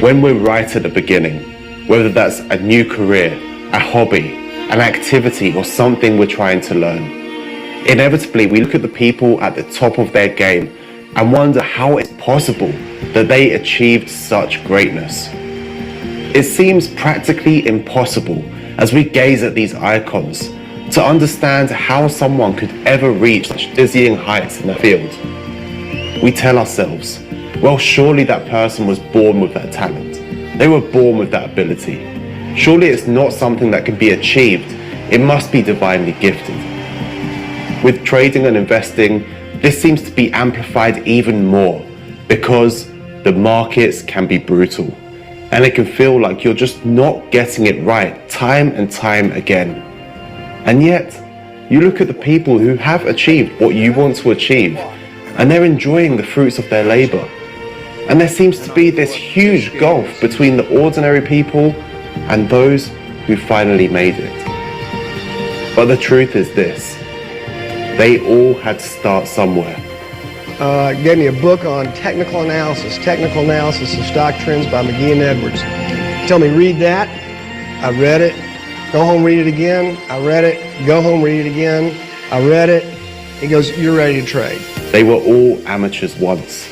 When we're right at the beginning, whether that's a new career, a hobby, an activity, or something we're trying to learn, inevitably we look at the people at the top of their game and wonder how it's possible that they achieved such greatness. It seems practically impossible as we gaze at these icons to understand how someone could ever reach such dizzying heights in the field. We tell ourselves, well, surely that person was born with that talent. They were born with that ability. Surely it's not something that can be achieved. It must be divinely gifted. With trading and investing, this seems to be amplified even more because the markets can be brutal and it can feel like you're just not getting it right time and time again. And yet, you look at the people who have achieved what you want to achieve and they're enjoying the fruits of their labor. And there seems to be this huge gulf between the ordinary people and those who finally made it. But the truth is this, they all had to start somewhere. Gave me a book on technical analysis of stock trends by McGee and Edwards. Tell me, read that. I read it. Go home, read it again. I read it. Go home, read it again. I read it. He goes, you're ready to trade. They were all amateurs once.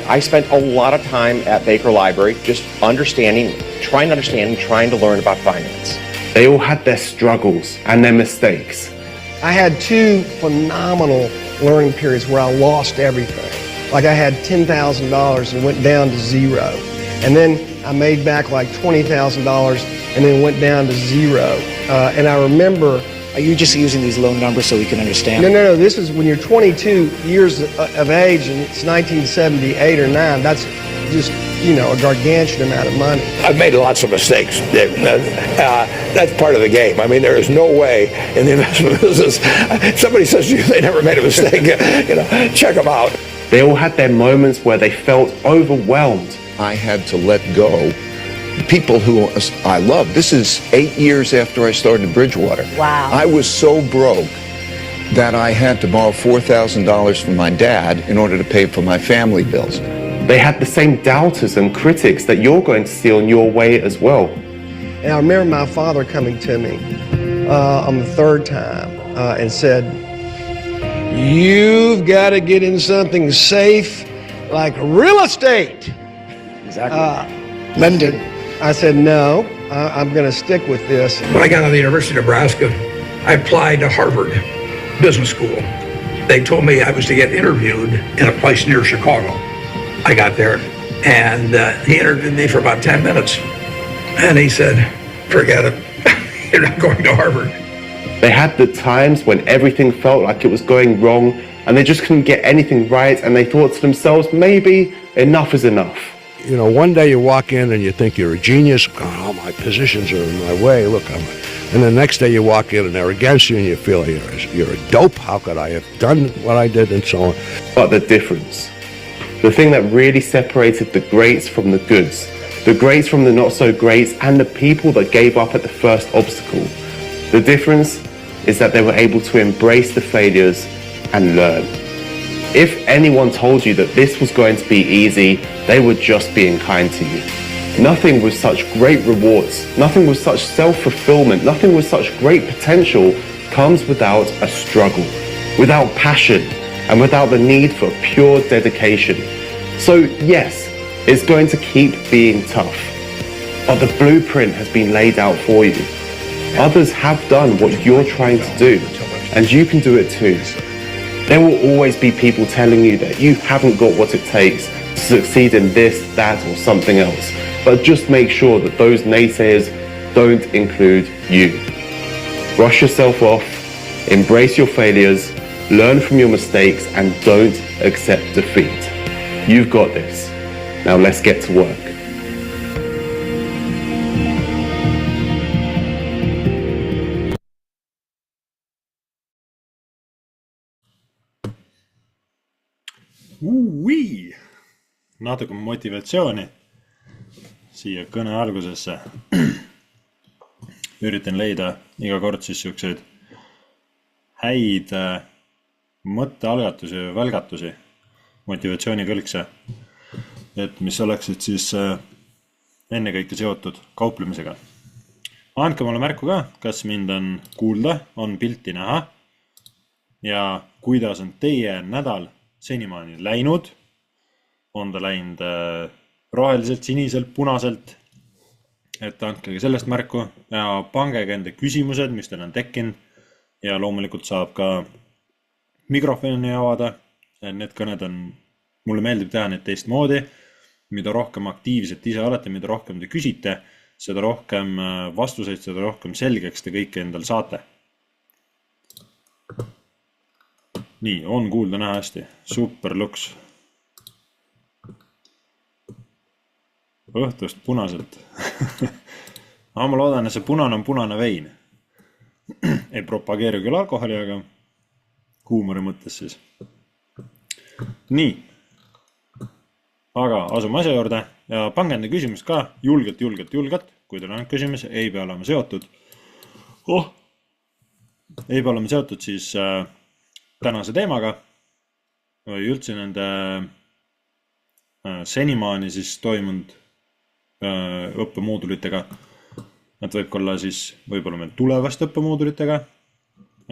I spent a lot of time at Baker Library just trying to learn about finance. They all had their struggles and their mistakes. I had 2 phenomenal learning periods where I lost everything. Like I had $10,000 and went down to 0. And then I made back like $20,000 and then went down to 0. And I remember... Are you just using these low numbers so we can understand? No. This is when you're 22 years of age and it's 1978 or 9. That's just, a gargantuan amount of money. I've made lots of mistakes. That's part of the game. I mean, there is no way in the investment business, if somebody says to you they never made a mistake, check them out. They all had their moments where they felt overwhelmed. I had to let go people who I love. This is 8 years after I started Bridgewater. Wow. I was so broke that I had to borrow $4,000 from my dad in order to pay for my family bills. They had the same doubters and critics that you're going to see on your way as well. And I remember my father coming to me on the 3rd time and said, you've got to get in something safe like real estate. Exactly. London. I said, no, I'm going to stick with this. When I got out of the University of Nebraska, I applied to Harvard Business School. They told me I was to get interviewed in a place near Chicago. I got there, and he interviewed me for about 10 minutes. And he said, forget it, you're not going to Harvard. They had the times when everything felt like it was going wrong, and they just couldn't get anything right, and they thought to themselves, maybe enough is enough. One day you walk in and you think you're a genius. Oh, my positions are in my way. Look, and the next day you walk in and they're against you and you feel you're a dope. How could I have done what I did and so on? But the difference, the thing that really separated the greats from the goods, the greats from the not so greats, and the people that gave up at the first obstacle, the difference is that they were able to embrace the failures and learn. If anyone told you that this was going to be easy, they were just being kind to you. Nothing with such great rewards, nothing with such self-fulfillment, nothing with such great potential comes without a struggle, without passion, and without the need for pure dedication. So yes, it's going to keep being tough, but the blueprint has been laid out for you. Others have done what you're trying to do, and you can do it too. There will always be people telling you that you haven't got what it takes to succeed in this, that, or something else. But just make sure that those naysayers don't include you. Brush yourself off, embrace your failures, learn from your mistakes, and don't accept defeat. You've got this. Now let's get to work. Natuke motivatsiooni siia kõne algusesse. Üritan leida iga kord siis siukseid häid mõttealgatusi või välgatusi, motivatsioonikõlkse. et mis oleksid siis ennekõike seotud kauplemisega. Andke mulle märku ka, kas mind on kuulda, on pilti näha ja kuidas on teie nädal senimaani läinud. On ta läinud roheliselt, siniselt, punaselt, et andke sellest märku ja pange enda küsimused, mis teil on tekkinud ja loomulikult saab ka mikrofoni avada. Need kõned on, mulle meeldib teha need teistmoodi, mida rohkem aktiivselt ise olete, mida rohkem te küsite, seda rohkem vastuseid, seda rohkem selgeks te kõike endal saate. Nii, on kuulda näha hästi, super luks. Õhtust punaselt. Ma loodan, et see punane on punane vein. Ei propageeri küll alkoholi, aga huumori mõttes siis. Nii. Aga asume asja juurde ja pange enda küsimust ka julgelt. Kui teil on küsimus, ei pea olema seotud. Ei pea olema seotud siis tänase teemaga või üldse nende senimaani siis toimunud õppemoodulitega. Nad võib olla siis võib-olla meil tulevast õppemoodulitega.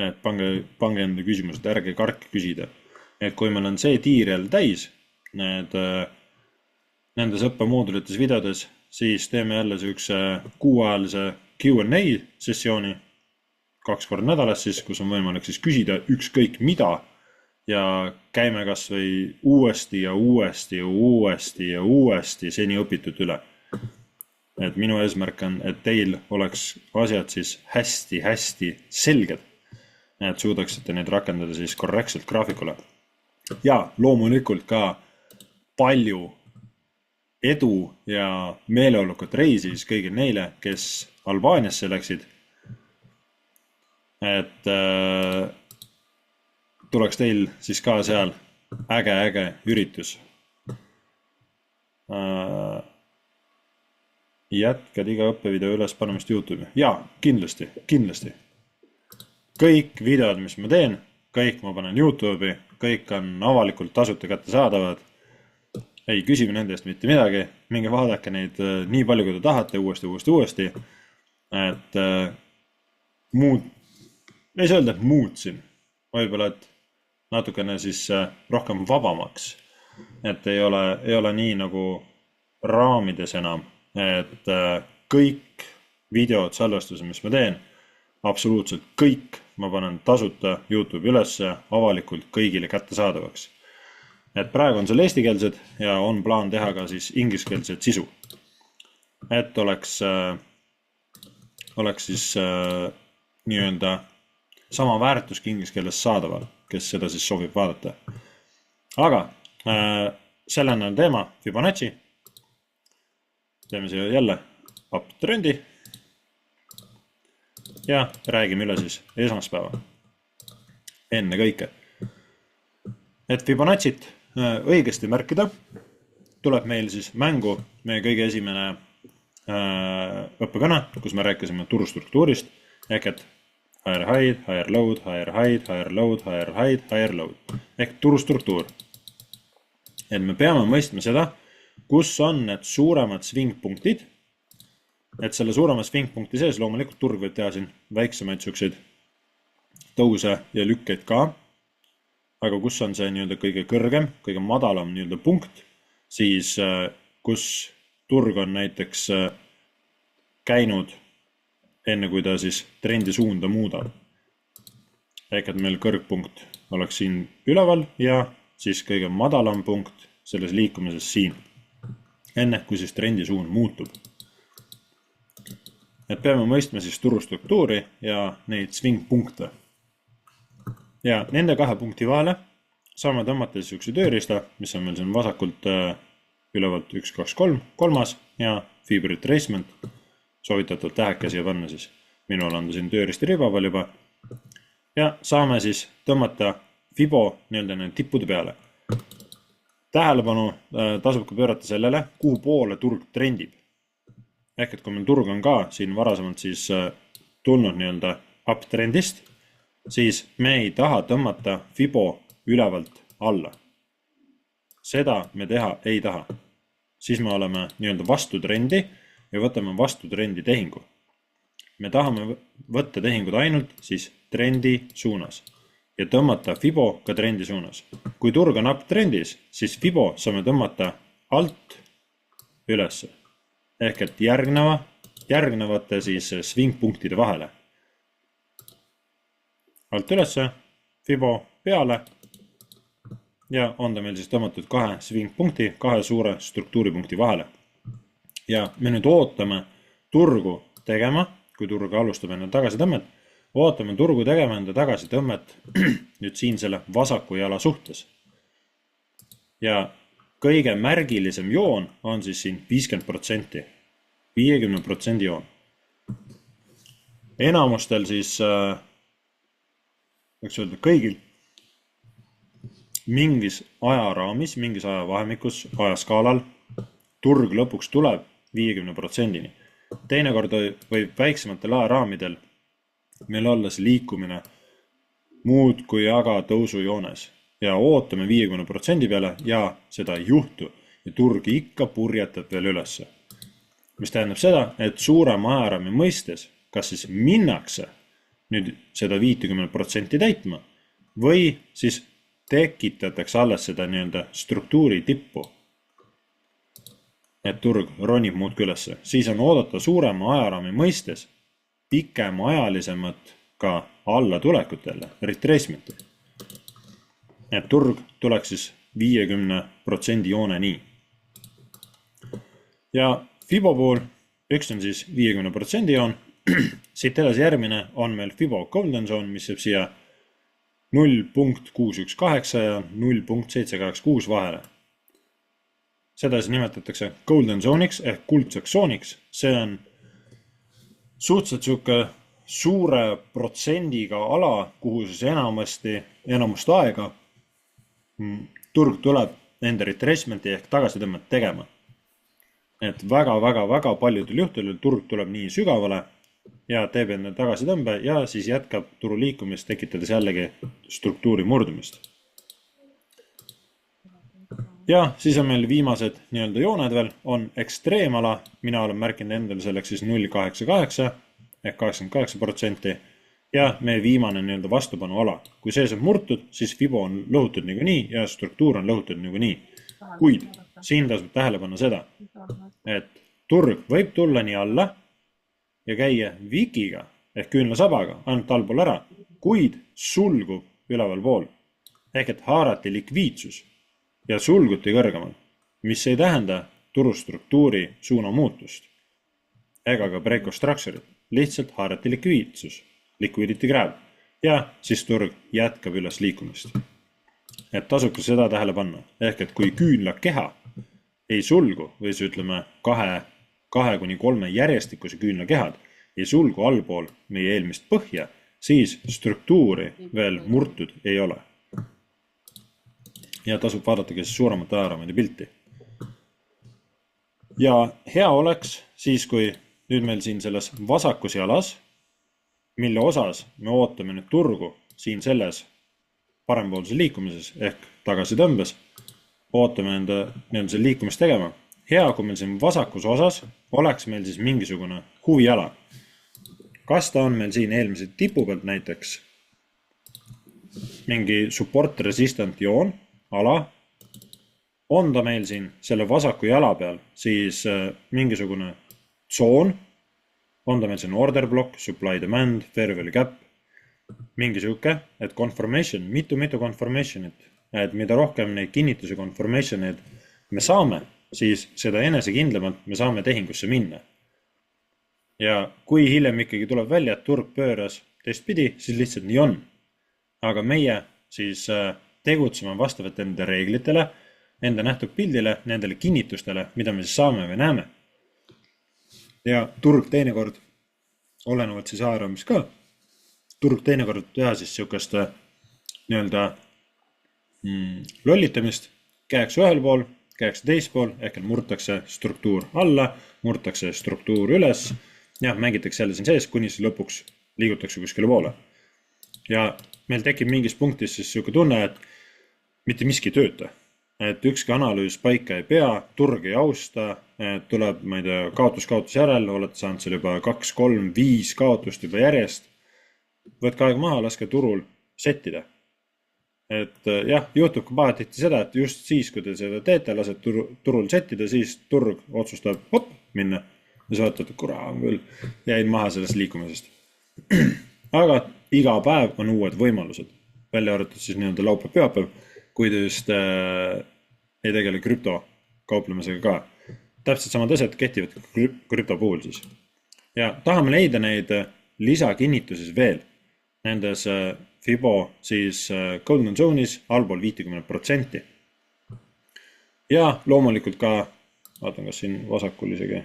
Et pange enda küsimused, ärge karke küsida. Et kui meil on see tiir jälle täis, nendes õppemoodulites videodes, siis teeme jälle sihukese kuuajalise Q&A sessiooni 2 korda nädalas siis, kus on võimalik siis küsida ükskõik mida ja käime kas või uuesti seni õpitud üle. Et minu eesmärk on, et teil oleks asjad siis hästi selged, et suudaksite neid rakendada siis korrektselt graafikule. Ja loomulikult ka palju edu ja meeleolukat reisi siis kõigil neile, kes Albaaniasse läksid. Et tuleks teil siis ka seal äge üritus. Jätkad iga õppevideo üles panemist YouTube'i. Jaa, kindlasti. Kõik videod, mis ma teen, kõik ma panen YouTube'i, kõik on avalikult tasuta kättesaadavad. Ei küsime nende eest mitte midagi, minge vaadake neid nii palju, kui te tahate, uuesti. Et ei saa öelda, et muutsin. Võib-olla, et natukene siis rohkem vabamaks. Et ei ole nii nagu raamides enam. Et kõik videod, salvestused, mis ma teen, absoluutselt kõik ma panen tasuta YouTube ülesse avalikult kõigile kättesaadavaks. Et praegu on seal eestikeelsed ja on plaan teha ka siis ingliskeelset sisu. Et oleks siis nii-öelda sama väärtuski ingliskeeles saadaval, kes seda siis soovib vaadata. Aga sellena on teema Fibonacci. Teeme siia jälle uptrendi ja räägime üle siis esmaspäeva. Enne kõike. Et Fibonacci't õigesti märkida, tuleb meil siis mängu meie kõige esimene õppekõne, kus me rääkisime turustruktuurist, ehk et higher high, higher load, higher high, higher load, higher high, higher load, ehk turustruktuur. Et me peame mõistma seda, kus on need suuremad svingpunktid, et selle suurema svingpunkti sees loomulikult turg võib teha siin väiksemaid sukseid tõuse ja lükkeid ka, aga kus on see nii-öelda kõige kõrgem, kõige madalam nii-öelda punkt, siis kus turg on näiteks käinud enne kui ta siis trendi suunda muudab. Ehk et meil kõrgpunkt oleks siin üleval ja siis kõige madalam punkt selles liikumises siin. Enne kui siis trendi suund muutub. Et peame mõistma siis turustruktuuri ja neid svingpunkte. Ja nende 2 punkti vahele saame tõmmata siis üks tööriista, mis on meil siin vasakult ülevalt 1, 2, 3, kolmas ja Fiber Retracement. Soovitatavalt tähekesi ja panna siis. Minul on siin tööristi ribaval juba. Ja saame siis tõmmata Fibo nii-öelda tippude peale. Tähelepanu tasub ka pöörata sellele, kuhu poole turg trendib. Ehk et kui meil turg on ka siin varasemalt siis tulnud nii-öelda uptrendist, siis me ei taha tõmmata Fibo ülevalt alla. Seda me teha ei taha. siis me oleme nii-öelda vastu trendi ja võtame vastu trendi tehingu. Me tahame võtta tehingud ainult siis trendi suunas ja tõmmata Fibo ka trendi suunas. Kui turg on up trendis, siis Fibo saame tõmmata alt ülesse. Ehk et järgnevate siis swing-punktide vahele. Alt ülesse, Fibo peale ja on ta meil siis tõmmatud 2 swing-punkti, 2 suure struktuuripunkti vahele. Ja me nüüd ootame turgu tegema, kui turg alustab enne tagasitõmmet, ootame turgu tegema enda tagasitõmmet nüüd siin selle vasaku jala suhtes. Ja kõige märgilisem joon on siis siin 50%, 50% joon. Enamustel siis, võiks öelda kõigil, mingis ajaraamis, mingis ajavahemikus, ajaskaalal, turg lõpuks tuleb 50%-ni. Teinekord võib väiksematel ajaraamidel meil olla see liikumine muud kui aga tõusujoones ja ootame 50% peale ja seda ei juhtu ja turg ikka purjetab veel ülesse. Mis tähendab seda, et suurema ajaraami mõistes, kas siis minnakse nüüd seda 50% täitma või siis tekitatakse alles seda nii-öelda struktuuri tippu, et turg ronib muudki ülesse. Siis on oodata suurema ajaraami mõistes pikemaajalisemat ka alla tulekutele, retracementi. Et turg tuleks siis 50% joone nii. Ja Fibo puhul üks on siis 50% joon. Siit edasi järgmine on meil Fibo Golden Zone, mis jääb siia 0.618 ja 0.786 vahele. Seda siis nimetatakse Golden Zone'iks ehk kuldseks zooniks. See on suhteliselt suure protsendiga ala, kuhu siis enamust aega turg tuleb enda retracementi ehk tagasitõmmet tegema. Et väga paljudel juhtudel turg tuleb nii sügavale ja teeb enda tagasitõmbe ja siis jätkab turu liikumist, tekitades jällegi struktuuri murdumist. Ja siis on meil viimased nii-öelda jooned veel, on ekstreemala, mina olen märkinud endale selleks siis 0.88 ehk 88% ja meie viimane nii-öelda vastupanu ala. Kui see saab murtud, siis Fibo on lõhutud niikuinii ja struktuur on lõhutud niikuinii. Kuid siin tasub tähele panna seda, et turg võib tulla nii alla ja käia vikiga ehk küünlasabaga ainult allpool ära, kuid sulgub üleval pool ehk et haarati likviidsus ja sulguti kõrgemal, mis ei tähenda turustruktuuri suuna muutust ega ka break of structure'it, lihtsalt haarati likviidsus, liquidity grab ja siis turg jätkab üles liikumist. Et tasub ka seda tähele panna, ehk et kui küünla keha ei sulgu või siis ütleme 2-3 järjestikuse küünla kehad ei sulgu allpool meie eelmist põhja, siis struktuuri veel murtud ei ole. Ja tasub vaadata ka suuremate ajaraamide pilti. Ja hea oleks siis, kui nüüd meil siin selles vasakus jalas, mille osas me ootame nüüd turgu siin selles parempoolse liikumises ehk tagasitõmbes, ootame enda liikumist tegema. Hea, kui meil siin vasakus osas oleks meil siis mingisugune huviala. Kas ta on meil siin eelmise tipu pealt näiteks mingi support resistant joon, ala, on ta meil siin selle vasaku jala peal siis mingisugune tsoon, on ta meil siin order block, supply demand, fair value gap, mingi siuke, et confirmation, mitu confirmationit, et mida rohkem neid kinnituse confirmationid me saame, siis seda enesekindlamalt me saame tehingusse minna. Ja kui hiljem ikkagi tuleb välja, et turg pööras teistpidi, siis lihtsalt nii on. Aga meie siis tegutseme vastavalt enda reeglitele, enda nähtud pildile, nendele kinnitustele, mida me siis saame või näeme. Ja turg teinekord, olenevalt siis ajaraamist ka, turg teinekord teha siis siukest nii-öelda lollitamist, käekse ühel pool, käekse teist pool, ehk murtakse struktuur alla, murtakse struktuur üles ja mängitakse jälle siin sees, kuni siis lõpuks liigutakse kuskile poole. Ja meil tekib mingis punktis siis siuke tunne, et mitte miski tööta. et ükski analüüs paika ei pea, turg ei austa, tuleb, ma ei tea, kaotus järel, olete saanud seal juba 2, 3, 5 kaotust juba järjest. Võtke aeg maha, laske turul settida. Et jah, juhtub ka pahatihti seda, et just siis, kui te seda teete, lased turul settida, siis turg otsustab minna. Ja sa vaatad, kuraa küll, jäin maha sellest liikumisest. Aga iga päev on uued võimalused. Välja arvatud siis nii-öelda laupäev, pühapäev, kui te just ei tegele krüptokauplemisega ka. Täpselt samad asjad kehtivad krüpto puhul siis. Ja tahame leida neid lisakinnitusi veel. Nendes Fibo siis Golden Zone'is allpool 50%. Ja loomulikult ka, vaatan kas siin vasakul isegi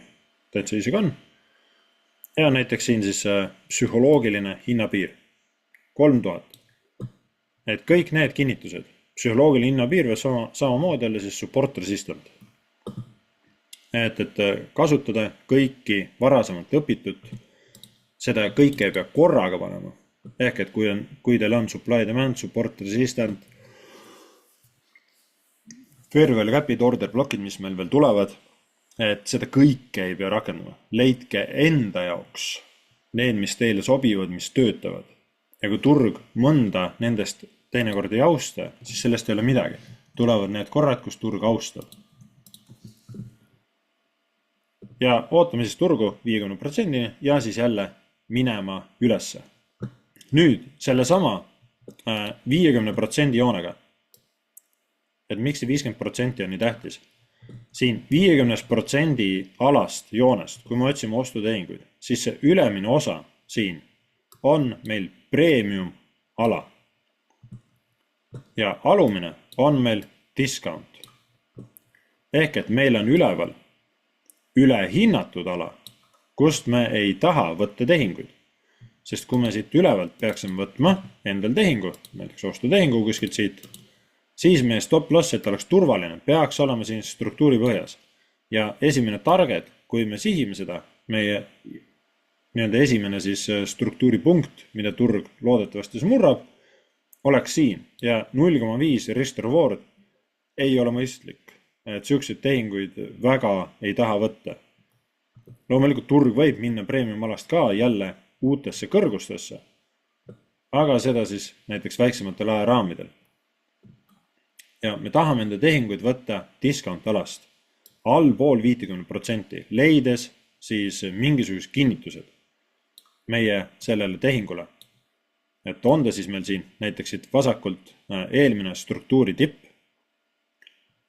täitsa isegi on. Ja näiteks siin siis psühholoogiline hinnapiir. 3000. Et kõik need kinnitused. Psühholoogiline hinnapiir või samamoodi oli siis support resistant. Et kasutada kõiki varasemalt õpitud, seda kõike ei pea korraga panema. Ehk et kui teil on supply demand, support resistant, fair value cap'id, order blockid, mis meil veel tulevad, et seda kõike ei pea rakendama. Leidke enda jaoks need, mis teile sobivad, mis töötavad. Ja kui turg mõnda nendest teinekord ei austa, siis sellest ei ole midagi. Tulevad need korrad, kus turg austab. Ja ootame siis turgu 50% ja siis jälle minema ülesse. Nüüd selle sama 50% joonega, et miks see 50% on nii tähtis? Siin 50% alast joonest, kui me otsime ostutehinguid, siis see ülemine osa siin on meil premium ala. Ja alumine on meil discount. Ehk et meil on üleval ülehinnatud ala, kust me ei taha võtta tehinguid. Sest kui me siit ülevalt peaksime võtma endal tehingu, näiteks ostutehingu kuskilt siit, siis meie stop loss, et oleks turvaline, peaks olema siin struktuuri põhjas. Ja esimene target, kui me sihime seda, meie nii-öelda esimene siis struktuuri punkt, mida turg loodetavasti murrab, oleks siin. Ja 0,5 risk reward ei ole mõistlik, et selliseid tehinguid väga ei taha võtta. Loomulikult turg võib minna premium alast ka jälle uutesse kõrgustesse, aga seda siis näiteks väiksematel ajaraamidel. Ja me tahame enda tehinguid võtta discount alast, allpool 50%, leides siis mingisugused kinnitused meie sellele tehingule. Et on ta siis meil siin näiteks siit vasakult eelmine struktuuri tipp,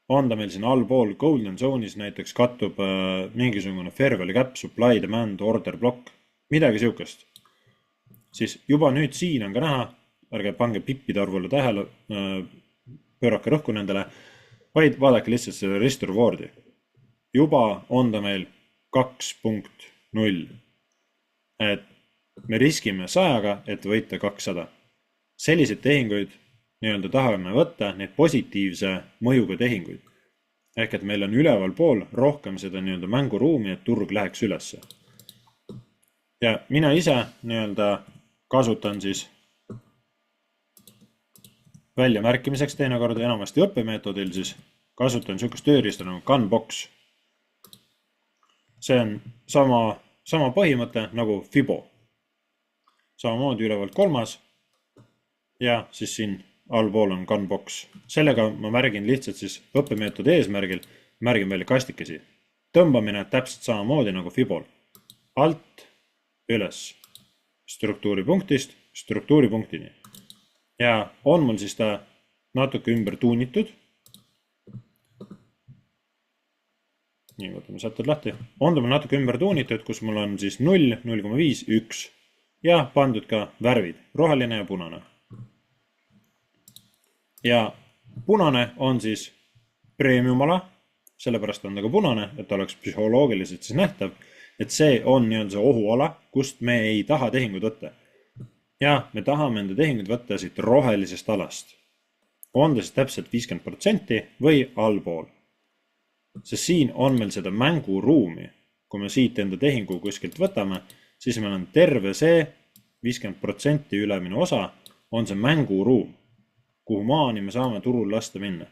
on ta meil siin allpool Golden Zone'is näiteks kattub mingisugune fair value cap, supply demand, order block, midagi siukest. Siis juba nüüd siin on ka näha, ärge pange pippide arvule tähele, pöörake rõhku nendele, vaid vaadake lihtsalt selle risk rewardi. Juba on ta meil 2.0. Et me riskime 100-ga, et võita 200. Selliseid tehinguid nii-öelda tahame võtta, need positiivse mõjuga tehinguid. Ehk et meil on üleval pool rohkem seda nii-öelda mänguruumi, et turg läheks ülesse. Ja mina ise nii-öelda kasutan siis väljamärkimiseks teinekord enamasti õppemeetodil siis kasutan sellist tööriista nagu Gunbox. See on sama põhimõte nagu Fibo. Samamoodi ülevalt 3. ja siis siin allpool on Gunbox. Sellega ma märgin lihtsalt siis õppemeetodi eesmärgil, märgin välja kastikesi. Tõmbamine täpselt samamoodi nagu Fibol. Alt üles struktuuripunktist struktuuripunktini. Ja on mul siis ta natuke ümber tuunitud. Nii, võtame sätted lahti. On ta mul natuke ümber tuunitud, kus mul on siis 0, 0,5, 1 ja pandud ka värvid, roheline ja punane. Ja punane on siis premium ala, sellepärast on ta ka punane, et ta oleks psühholoogiliselt siis nähtav, et see on nii-öelda see ohuala, kust me ei taha tehingud võtta. Ja me tahame enda tehingud võtta siit rohelisest alast. On ta siis täpselt 50% või allpool. Sest siin on meil seda mänguruumi. Kui me siit enda tehingu kuskilt võtame, siis meil on terve see 50% ülemine osa on see mänguruum, kuhu maani me saame turul lasta minna.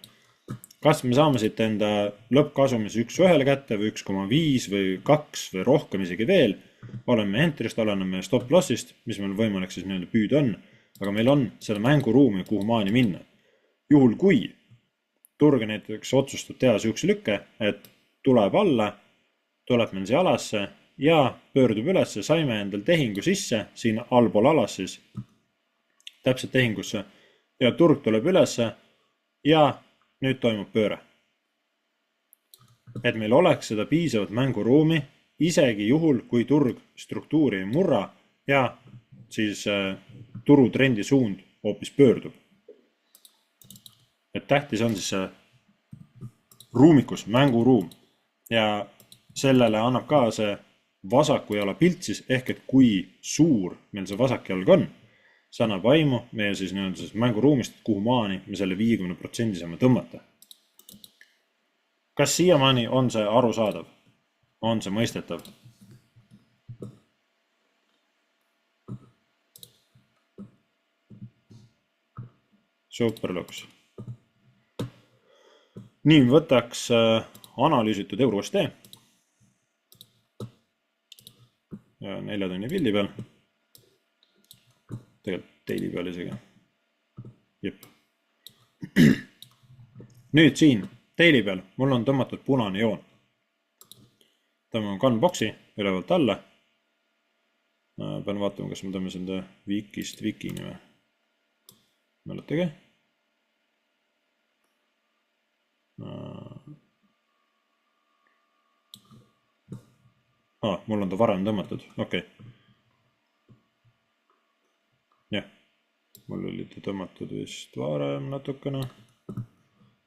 kas me saame siit enda lõppkasumis 1-1 kätte või 1,5 või 2 või rohkem isegi veel. Oleme enterist, oleme stop lossist, mis meil võimalik siis nii-öelda püüda on. Aga meil on seda mänguruumi, kuhu maani minna. Juhul kui turg näiteks otsustab teha sihukese lükke, et tuleb alla, tuleb meil siia alasse ja pöördub ülesse, saime endal tehingu sisse, siin allpool alas siis, täpselt tehingusse, ja turg tuleb ülesse ja nüüd toimub pööre. Et meil oleks seda piisavat mänguruumi, isegi juhul, kui turg struktuuri ei murra ja siis turutrendi suund hoopis pöördub. Et tähtis on siis see ruumikus, mänguruum ja sellele annab ka see vasaku jala pilt siis, ehk et kui suur meil see vasak jalg on, see annab aimu meie siis nii-öelda siis mänguruumist, kuhu maani me selle 50% saame tõmmata. Kas siiamaani on see arusaadav? On see mõistetav? Superluks. Nii, võtaks analüüsitud EURUSD. Ja 4 tunni pildi peal. Tegelikult daily peal isegi. Jep. Nüüd siin, daily peal, mul on tõmmatud punane joon. Tõmbame gunboxi ülevalt alla. Pean vaatama, kas ma tõmbasin ta Wikist Wikini või. Mäletage. Mul on ta varem tõmmatud, okei. Jah, mul oli ta tõmmatud vist varem natukene.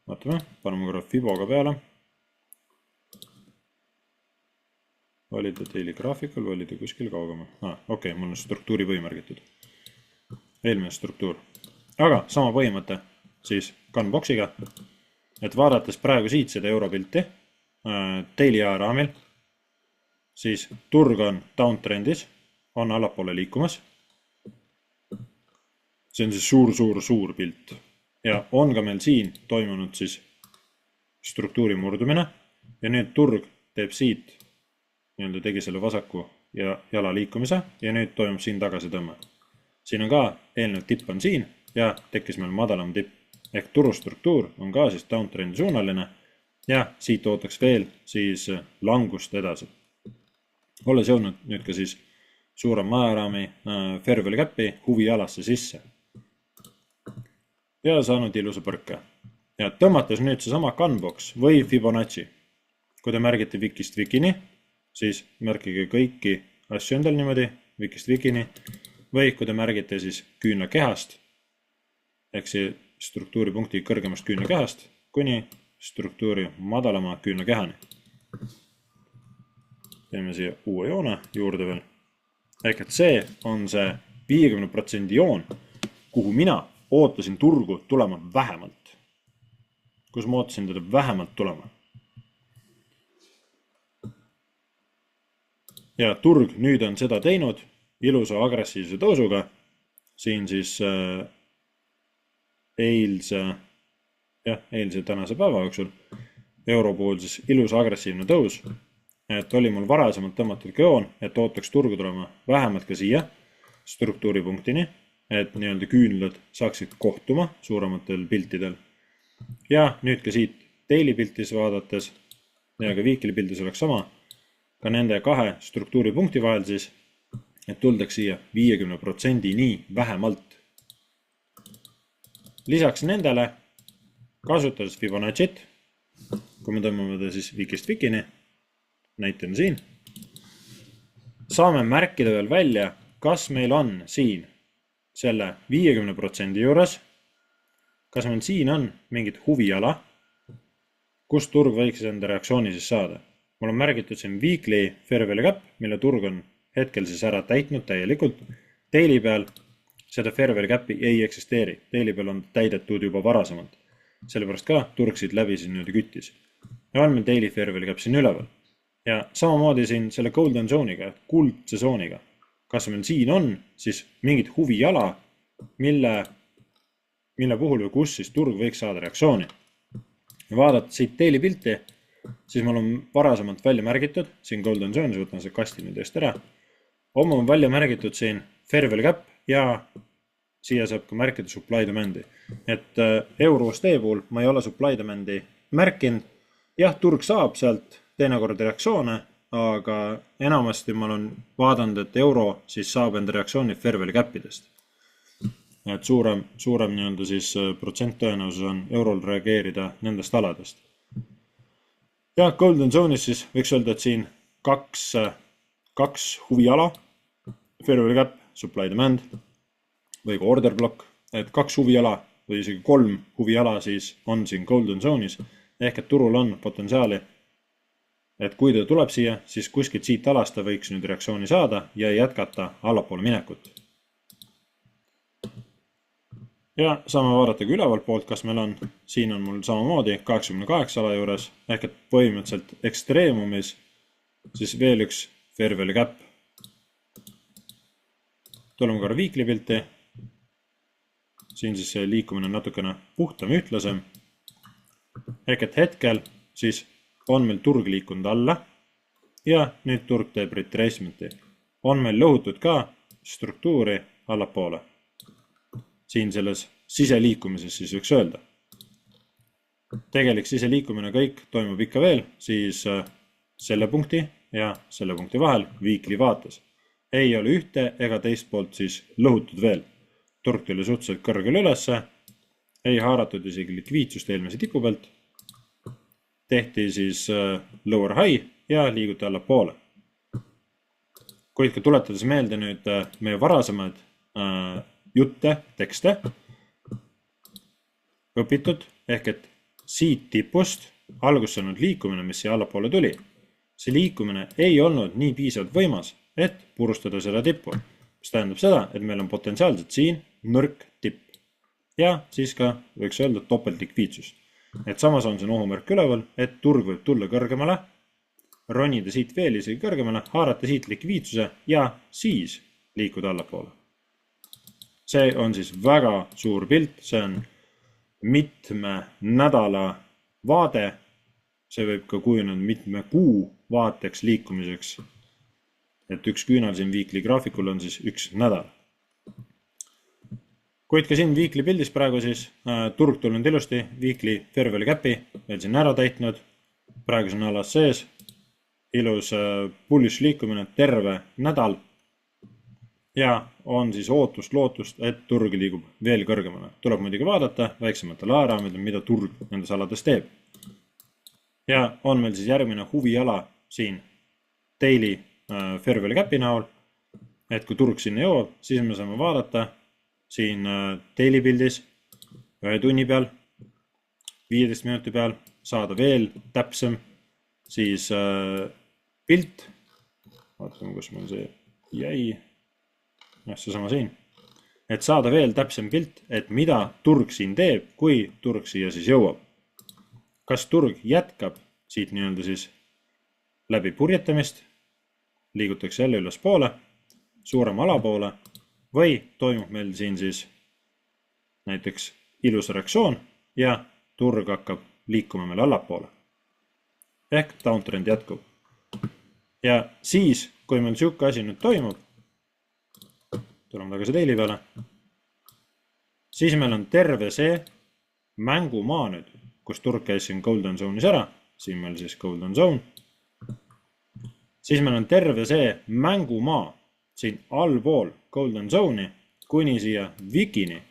Vaatame, paneme korra Fiboga peale. Oli ta daily graafikul või oli ta kuskil kaugema? Okei, mul on struktuuri võimärgitud. Eelmine struktuur. Aga sama põhimõte siis gunboxiga, et vaadates praegu siit seda europilti daily ajaraamil, siis turg on downtrendis, on allapoole liikumas. See on siis suur pilt. Ja on ka meil siin toimunud siis struktuuri murdumine ja nüüd turg teeb siit, nii-öelda tegi selle vasaku ja jala liikumise ja nüüd toimub siin tagasi tõmme. Siin on ka eelnev tipp on siin ja tekkis meil madalam tipp. Ehk turustruktuur on ka siis downtrendi suunaline ja siit ootaks veel siis langust edasi. Olles jõudnud nüüd ka siis suurem ajaraami fair value cap'i huvialasse sisse. Ja saanud ilusa põrke. Ja tõmmates nüüd see sama gunbox või Fibonacci. Kui te märgite Wikist Wikini, siis märkige kõiki asju endal niimoodi, Wikist Wikini, või kui te märgite siis küünlakehast, ehk see struktuuripunkti kõrgemast küünlakehast, kuni struktuuri madalama küünlakehani. Teeme siia uue joone juurde veel. Ehk et see on see 50% joon, kuhu mina ootasin turgu tulema vähemalt. Kus ma ootasin teda vähemalt tulema. Ja turg nüüd on seda teinud ilusa agressiivse tõusuga. Siin siis eilse tänase päeva jooksul euro puhul siis ilus agressiivne tõus, et oli mul varasemalt tõmmatud ka joon, et ootaks turgu tulema vähemalt ka siia struktuuripunktini, et nii-öelda küünlad saaksid kohtuma suurematel piltidel. Ja nüüd ka siit daily piltis vaadates ja ka weekly piltis oleks sama, ka nende kahe struktuuripunkti vahel siis, et tuldaks siia 50% nii vähemalt. Lisaks nendele, kasutades Fibonacci't, kui me tõmbame ta siis Wikist Wikini, näitan siin, saame märkida veel välja, kas meil on siin selle 50% juures, kas meil siin on mingit huviala, kus turg võiks enda reaktsiooni siis saada. Mul on märgitud siin weekly fair value cap, mille turg on hetkel siis ära täitnud täielikult. Daily peal seda fair value cap'i ei eksisteeri. Daily peal on täidetud juba varasemalt. Sellepärast ka turg siit läbi siin nüüd küttis. Ja on meil daily fair value cap siin üleval. Ja samamoodi siin selle golden zone'iga, kuldse zooniga. Kas meil siin on siis mingit huvijala, mille puhul või kus siis turg võiks saada reaktsiooni. ja vaadata siit daily pilti, siis mul on varasemalt välja märgitud, siin Golden Zone'is, võtan see kasti nüüd eest ära, on mul välja märgitud siin fair value gap ja siia saab ka märkida supply demand'i. Et EURUSD puhul ma ei ole supply demand'i märkinud. Jah, turg saab sealt teinekord reaktsioone, aga enamasti ma olen vaadanud, et euro siis saab enda reaktsiooni fair value gap'idest. Et suurem nii-öelda siis protsent tõenäosus on eurol reageerida nendest aladest. Ja Golden Zone'is siis võiks öelda, et siin kaks huviala, fair value gap, supply demand või ka order block, et 2 huviala või isegi 3 huviala siis on siin Golden Zone'is, ehk et turul on potentsiaali, et kui ta tuleb siia, siis kuskilt siit alast ta võiks nüüd reaktsiooni saada ja jätkata allapoole minekut. Ja saame vaadata ka ülevalt poolt, kas meil on, siin on mul samamoodi 88 ala juures, ehk et põhimõtteliselt ekstreemumis, siis veel üks fair value gap. Tuleme korra weekly pilti. Siin siis see liikumine on natukene puhtam, ütlasem. Ehk et hetkel siis on meil turg liikunud alla ja nüüd turg teeb retracement'i. On meil lõhutud ka struktuuri allapoole. Siin selles siseliikumises siis võiks öelda. Tegelik siseliikumine kõik toimub ikka veel, siis selle punkti ja selle punkti vahel weekly vaates. Ei ole ühte ega teist poolt siis lõhutud veel. Turg tuli suhteliselt kõrgel ülesse, ei haaratud isegi likviidsust eelmise tipu pealt. Tehti siis lower high ja liiguti allapoole. Kuid ka tuletades meelde nüüd meie varasemad jutte, tekste õpitud, ehk et siit tipust alguses olnud liikumine, mis siia allapoole tuli, see liikumine ei olnud nii piisavalt võimas, et purustada selle tippu. Mis tähendab seda, et meil on potentsiaalselt siin nõrk tipp ja siis ka võiks öelda topelt likviidsust. Et samas on siin ohumärk üleval, et turg võib tulla kõrgemale, ronida siit veel isegi kõrgemale, haarata siit likviidsuse ja siis liikuda allapoole. See on siis väga suur pilt, see on mitme nädala vaade, see võib ka kujuneda mitme kuu vaateks liikumiseks, et üks küünal siin weekly graafikul on siis üks nädal. Kuid ka siin weekly pildis praegu siis turg tulnud ilusti, weekly fair value gap'i veel siin ära täitnud, praegu siin alas sees, ilus bullish liikumine terve nädal ja on siis lootust, et turg liigub veel kõrgemale. Tuleb muidugi vaadata väiksematele ajaraamidele, mida turg nendes alades teeb. Ja on meil siis järgmine huviala siin daily fair value gap'i näol, et kui turg sinna jõuab, siis me saame vaadata siin daily pildis 1 tunni peal, 15 minuti peal, saada veel täpsem siis pilt. Vaatame, kus meil see jäi. Seesama siin. Et saada veel täpsem pilt, et mida turg siin teeb, kui turg siia siis jõuab. Kas turg jätkab siit nii-öelda siis läbi purjetamist, liigutakse jälle üles poole, suurema alapoole, või toimub meil siin siis näiteks ilus reaktsioon ja turg hakkab liikuma meil allapoole. Ehk downtrend jätkub. Ja siis, kui meil siuke asi nüüd toimub, tuleme tagasi daily peale, siis meil on terve see mängumaa nüüd, kus turg käis siin Golden Zone'is ära, siin meil siis Golden Zone, siis meil on terve see mängumaa siin allpool Golden Zone'i kuni siia Wikini,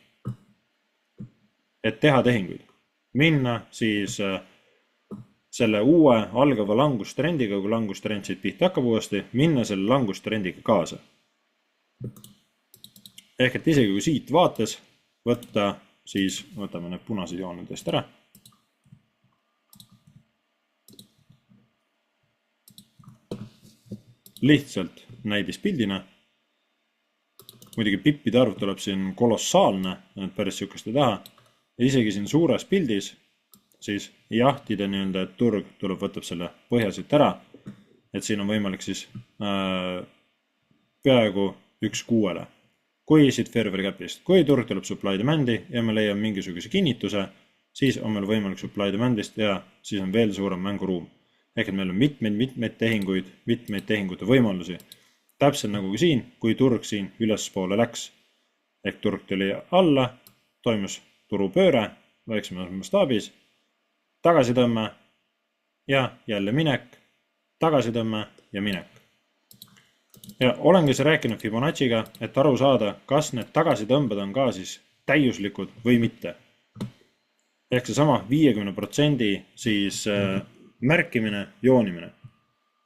et teha tehinguid. Minna siis selle uue algava langustrendiga, kui langustrend siit pihta hakkab uuesti, minna selle langustrendiga kaasa. Ehk et isegi kui siit vaates võtta, siis võtame need punased joonedest ära. Lihtsalt näidispildina. Muidugi pippide arv tuleb siin kolossaalne, et päris sihukest ei taha. Ja isegi siin suures pildis, siis jahtida nii-öelda, et turg tuleb, võtab selle põhjasilt ära. Et siin on võimalik siis peaaegu 1/6. Kui siit fair value gap'ist, kui turg tuleb supply demand'i ja me leiame mingisuguse kinnituse, siis on meil võimalik supply demandist ja siis on veel suurem mänguruum. Ehk et meil on mitmeid tehinguid, mitmeid tehingute võimalusi. Täpselt nagu siin, kui turg siin ülespoole läks. Ehk turg tuli alla, toimus turupööre, väiksemas mastaabis, tagasitõmme ja jälle minek, tagasitõmme ja minek. Ja olengi see rääkinud Fibonacciga, et aru saada, kas need tagasitõmbed on ka siis täiuslikud või mitte. Ehk see sama 50% siis märkimine, joonimine.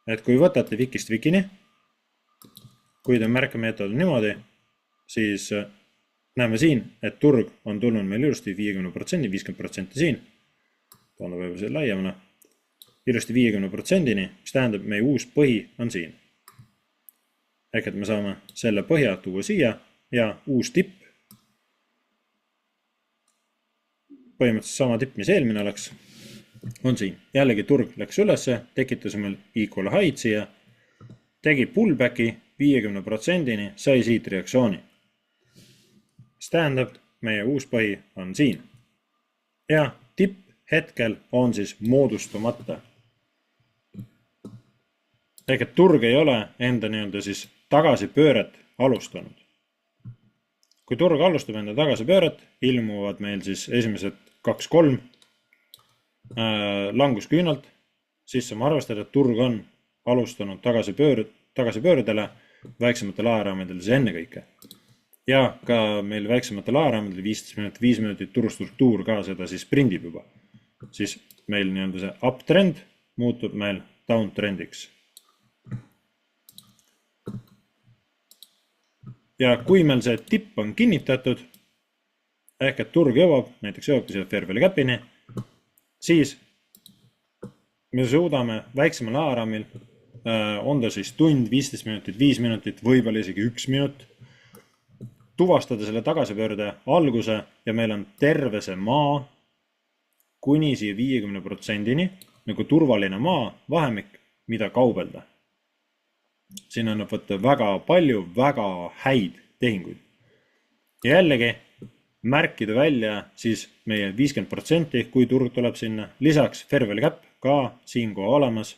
Et kui võtate vikist vikini, kui te märkemeetod on niimoodi, siis näeme siin, et turg on tulnud meil ilusti 50%, 50% siin. Toon võib see laiemana. Ilusti 50%-ni, mis tähendab, meie uus põhi on siin. Ehk et me saame selle põhja tuua siia ja uus tipp. Põhimõtteliselt sama tipp, mis eelmine oleks, on siin. Jällegi turg läks ülesse, tekitas meil equal high siia, tegi pullbacki 50%-ni, sai siit reaktsiooni. Mis tähendab, meie uus põhi on siin. Ja tipp hetkel on siis moodustumata. Ehk et turg ei ole enda nii-öelda siis tagasipööret alustanud. Kui turg alustab enda tagasipööret, ilmuvad meil siis esimesed 2-3 langusküünalt, siis saame arvestada, et turg on alustanud tagasipöördele väiksematel ajaraamidel siis enne kõike. Ja ka meil väiksematel ajaraamidel 15 minutit, 5 minutit turustruktuur ka seda siis sprindib juba. Siis meil nii-öelda see uptrend muutub meil downtrendiks. Ja kui meil see tipp on kinnitatud, ehk et turg jõuab, näiteks jõuabki selle fair value cap'ini, siis me suudame väiksemal ajaraamil, on ta siis tund, 15 minutit, 5 minutit, võib-olla isegi 1 minut, tuvastada selle tagasipöörde alguse ja meil on terve see maa kuni siia 50%-ni, nagu turvaline maa, vahemik, mida kaubelda. Siin annab võtta väga palju, väga häid tehinguid. Ja jällegi märkida välja siis meie 50%, kui turg tuleb sinna. Lisaks fair value cap ka siin kohe olemas.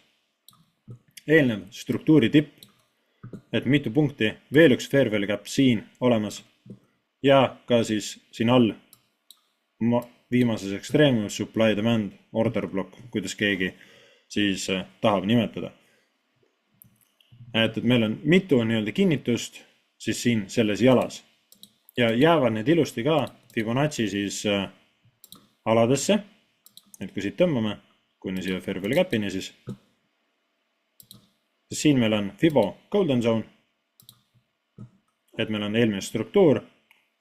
Eelnev struktuuri tipp, et mitu punkti, veel üks fair value cap siin olemas. Ja ka siis siin all viimases ekstreemumis supply demand order block, kuidas keegi siis tahab nimetada. Et meil on mitu nii-öelda kinnitust siis siin selles jalas. Ja jäävad need ilusti ka Fibonacci siis aladesse. Et kui siit tõmbame, kuni siia fair value cap'ini, siis siin meil on Fibo golden zone. Et meil on eelmine struktuur,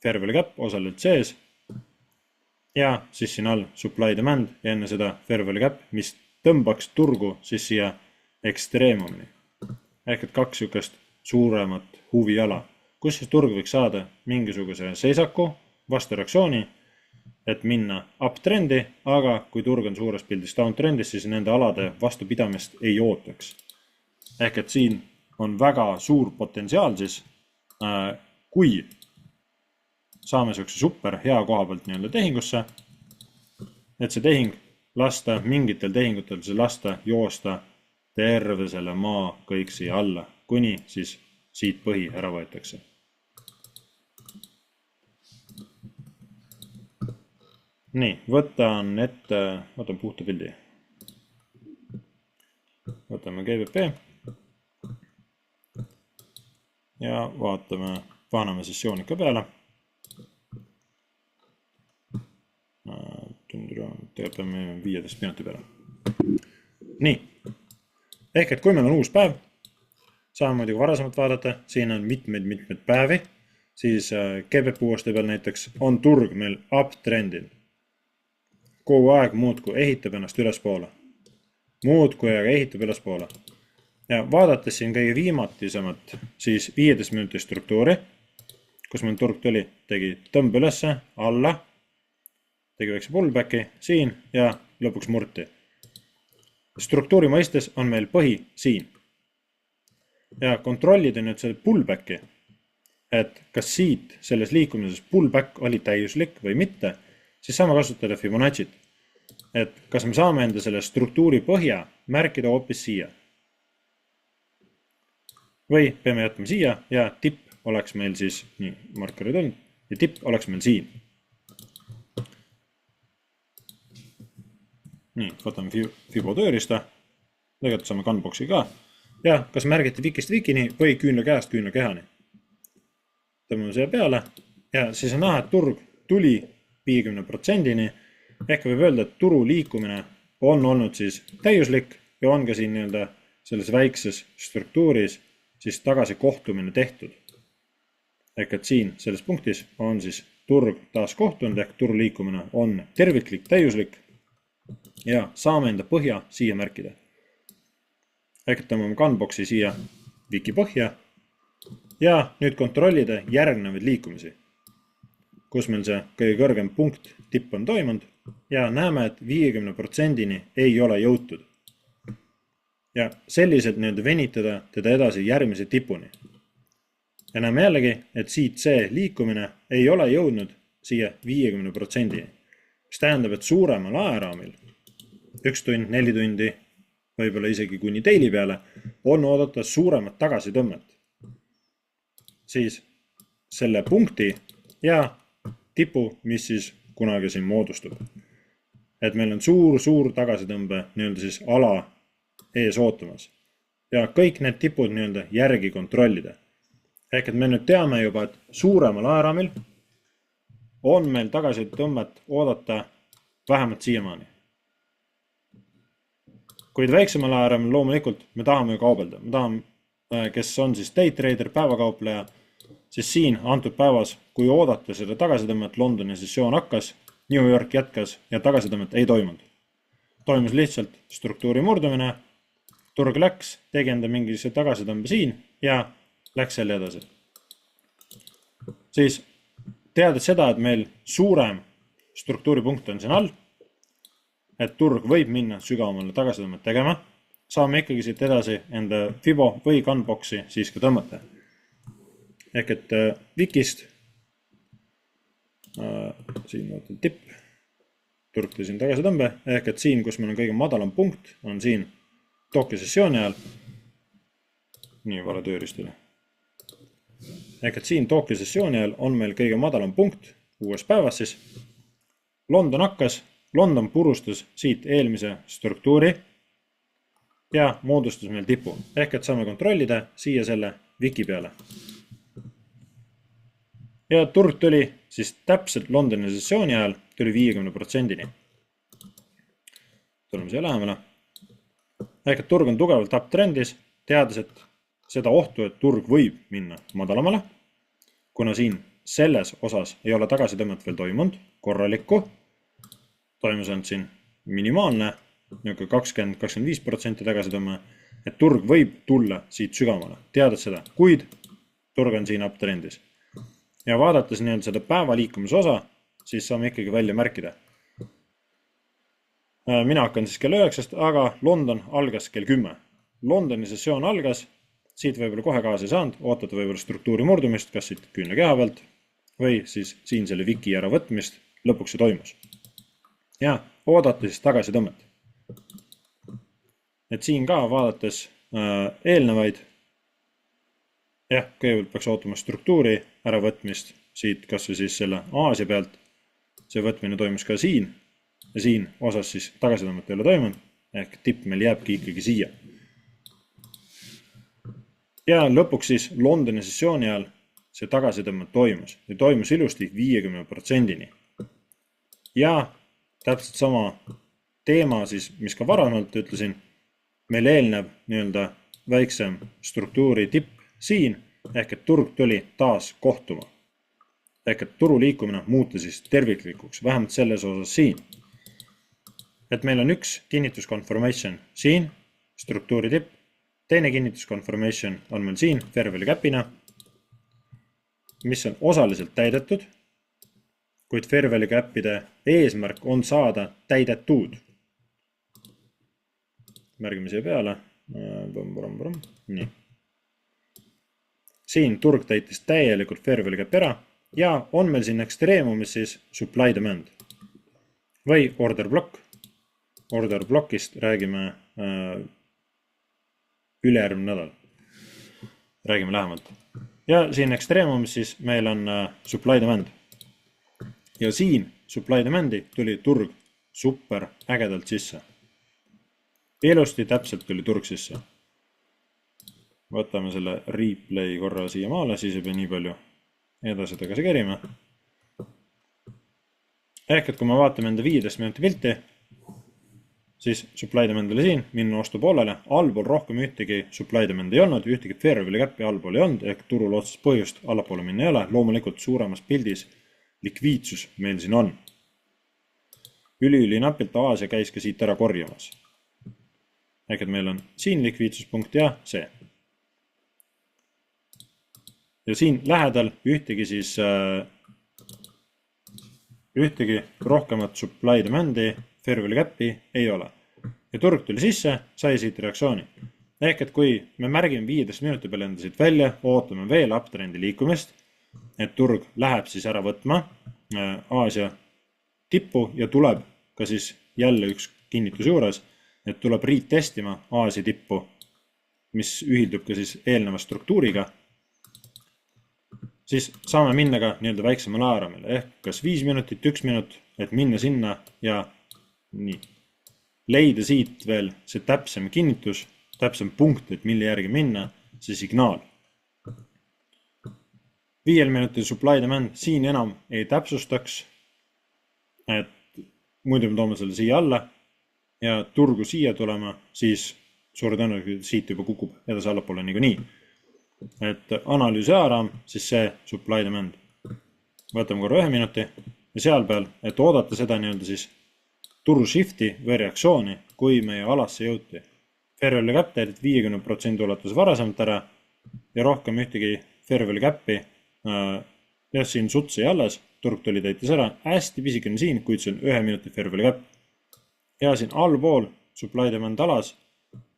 fair value cap osaliselt sees. Ja siis siin all supply demand ja enne seda fair value cap, mis tõmbaks turgu siis siia ekstreemumini. Ehk et 2 sükest suuremat huviala, kus siis turg võiks saada mingisuguse seisaku, vastureaktsiooni, et minna uptrendi, aga kui turg on suures pildis downtrendis, siis nende alade vastupidamist ei ootaks. Ehk et siin on väga suur potentsiaal siis, kui saame sellise super hea koha pealt nii-öelda tehingusse, et see tehing lasta mingitel tehingutel see lasta joosta terve selle maa kõik siia alla, kuni siis siit põhi ära võetakse. Nii, võtan ette, võtan puhta pildi. Võtame GBP. Ja vaatame, paneme sessiooni ka peale. Tegelikult peame 15 minuti peale. Nii. Ehk et kui meil on uus päev, saame muidugi varasemalt vaadata, siin on mitmeid päevi, siis GBP uuesti peal näiteks on turg meil uptrendil. Kogu aeg muudkui ehitab ennast ülespoole. Muudkui aga ehitab ülespoole. Ja vaadates siin kõige viimatisemat, siis 15 minuti struktuuri, kus meil turg tuli, tegi tõmb ülesse, alla, tegi väikse pullbacki siin ja lõpuks murti. Struktuuri mõistes on meil põhi siin. Ja kontrollida nüüd selle pullbacki, et kas siit selles liikumises pullback oli täiuslik või mitte, siis saame kasutada Fibonacci't. et kas me saame enda selle struktuuri põhja märkida hoopis siia. Või peame jätma siia ja tipp oleks meil siis, nii, markerid on, ja tipp oleks meil siin. Nii, võtame Fibo tööriista, tegelikult saame gunboxi ka, ja kas märgiti vikist vikini või küünla käest küünla kehani. Tõmbame siia peale ja siis on näha, et turg tuli 50%-ni, ehk võib öelda, et turu liikumine on olnud siis täiuslik ja on ka siin nii-öelda selles väikses struktuuris siis tagasi kohtumine tehtud. Ehk et siin selles punktis on siis turg taas kohtunud, ehk turu liikumine on terviklik, täiuslik ja saame enda põhja siia märkida. Ehk et tõmbame gunboxi siia wiki põhja ja nüüd kontrollida järgnevaid liikumisi, kus meil see kõige kõrgem punkt tipp on toimunud ja näeme, et 50%-ni ei ole jõutud. Ja selliselt nüüd venitada teda edasi järgmise tipuni. Ja näeme jällegi, et siit see liikumine ei ole jõudnud siia 50%-ni, mis tähendab, et suuremal ajaraamil 1 tund, 4 tundi, võib-olla isegi kuni daily peale, on oodata suuremat tagasitõmmet. Siis selle punkti ja tipu, mis siis kunagi siin moodustub. Et meil on suur tagasitõmbe nii-öelda siis ala ees ootamas. Ja kõik need tipud nii-öelda järgi kontrollida. Ehk et me nüüd teame juba, et suuremal ajaraamil on meil tagasitõmmet oodata vähemalt siiamaani. Kuid väiksemal ajaraamil loomulikult me tahame ju kaubelda. Me tahame, kes on siis day trader, päevakaupleja, siis siin antud päevas, kui oodata seda tagasitõmmet, Londoni sessioon hakkas, New York jätkas ja tagasitõmmet ei toimunud. Toimus lihtsalt struktuuri murdumine, turg läks, tegi enda mingise tagasitõmbe siin ja läks selle edasi. Siis teades seda, et meil suurem struktuuripunkt on siin all, et turg võib minna sügavamale tagasitõmmet tegema, saame ikkagi siit edasi enda Fibo või gunboxi siis ka tõmmata. Ehk et wikist, siin vaatan tipp, turg tõi siin tagasitõmbe, ehk et siin, kus meil on kõige madalam punkt, on siin Tokyo sessiooni ajal, nii vale tööriistile. Ehk et siin Tokyo sessiooni ajal on meil kõige madalam punkt, uues päevas siis, London hakkas, London purustas siit eelmise struktuuri ja moodustas meil tipu. Ehk et saame kontrollida siia selle wiki peale. Ja turg tuli siis täpselt Londoni sessiooni ajal tuli 50%-ni. Tuleme siia lähemale. Ehk et turg on tugevalt uptrendis, teades, et seda ohtu, et turg võib minna madalamale, kuna siin selles osas ei ole tagasitõmmet veel toimunud, korralikku, toimus on siin minimaalne, 20-25% tagasitõmme, et turg võib tulla siit sügavale, teades seda, kuid turg on siin uptrendis. Ja vaadates nii-öelda seda päeva liikumise osa, siis saame ikkagi välja märkida. Mina hakkan siis kell 9, aga London algas kell 10. Londoni sessioon algas, siit võib-olla kohe kaasa ei saanud, ootate võib-olla struktuuri murdumist, kas siit küünla keha pealt, või siis siin selle wiki ära võtmist lõpuks see toimus. Ja oodata siis tagasitõmmet. Et siin ka vaadates eelnevaid, kõigepealt peaks ootama struktuuri äravõtmist siit kas või siis selle Aasia pealt. See võtmine toimus ka siin ja siin osas siis tagasitõmmet ei ole toimunud, ehk tipp meil jääbki ikkagi siia. Ja lõpuks siis Londoni sessiooni ajal see tagasitõmmet toimus ja toimus ilusti 50%-ni. Ja täpselt sama teema siis, mis ka varamalt ütlesin, meil eelnev nii-öelda väiksem struktuuri tipp siin, ehk et turg tuli taas kohtuma. Ehk et turu liikumine muuta siis terviklikuks, vähemalt selles osas siin. Et meil on üks kinnitus confirmation siin, struktuuri tipp, teine kinnitus confirmation on meil siin, fair value cap'ina, mis on osaliselt täidetud, kuid fair value cap'ide eesmärk on saada täidetud. Märgime siia peale. Nii. Siin turg täitis täielikult fair value cap ära ja on meil siin ekstreemumis siis supply demand või order block, order blokist räägime ülejärgmine nädal. Räägime lähemalt. Ja siin ekstreemumis siis meil on supply demand. Ja siin supply demandi tuli turg super ägedalt sisse. Ilusti täpselt tuli turg sisse. Võtame selle replay korra siia maale, siis ei pea nii palju edasi tagasi kerima. Ehk et kui me vaatame enda 15 minuti pilti, siis supply demand oli siin, minna ostu poolele, allpool rohkem ühtegi supply demand ei olnud, ühtegi fair value gap'i allpool ei olnud, ehk turul otsest põhjust allapoole minna ei ole, loomulikult suuremas pildis likviidsus meil siin on. Üli napilt Aasia käis ka siit ära korjamas. Ehk et meil on siin likviidsuspunkt ja see. Ja siin lähedal ühtegi rohkemat supply demandi, fair value gap'i ei ole. Ja turg tuli sisse, sai siit reaktsiooni. Ehk et kui me märgime 15 minuti peale enda siit välja, ootame veel uptrendi liikumist, et turg läheb siis ära võtma Aasia tippu ja tuleb ka siis jälle üks kinnitus juures, et tuleb retestima Aasia tippu, mis ühildub ka siis eelneva struktuuriga, siis saame minna ka nii-öelda väiksemale ajaramile, ehk kas 5 minutit, 1 minut, et minna sinna ja nii. Leida siit veel see täpsem kinnitus, täpsem punkt, et mille järgi minna, see signaal. 5 minutil supply demand siin enam ei täpsustaks, et muidu me toome selle siia alla ja turgu siia tulema, siis suure tõenäoliselt siit juba kukub edasi allapoole niikuinii. Et analüüsi ajaraam, siis see supply demand. Võtame korra 1 minuti ja seal peal, et oodata seda nii-öelda siis turu shifti või reaktsiooni, kui meie alasse jõuti. Fair value gap teedid 50% ulatus varasemalt ära ja rohkem ühtegi fair value gap'i ja siin suts ei alles, turg tuli täitis ära, hästi pisikene siin, kuid see on 1 minuti fair value gap. Ja siin allpool supply demand alas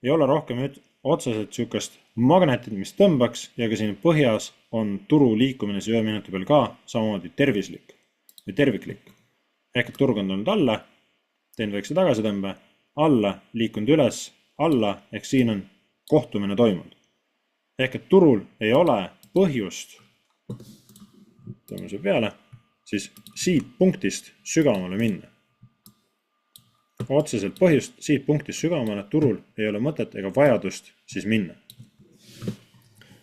ei ole rohkem otseselt sükast magnetit, mis tõmbaks ja ka siin põhjas on turu liikumine 1 minuti peal ka samamoodi tervislik või terviklik. Ehk et turg on tulnud alla, teen väikse tagasitõmbe, alla, liikunud üles, alla, ehk siin on kohtumine toimunud. Ehk et turul ei ole põhjust, tõmme see peale, siis siit punktist sügavamale minna. Otseselt põhjust siit punktist sügavamale turul ei ole mõtet ega vajadust siis minna.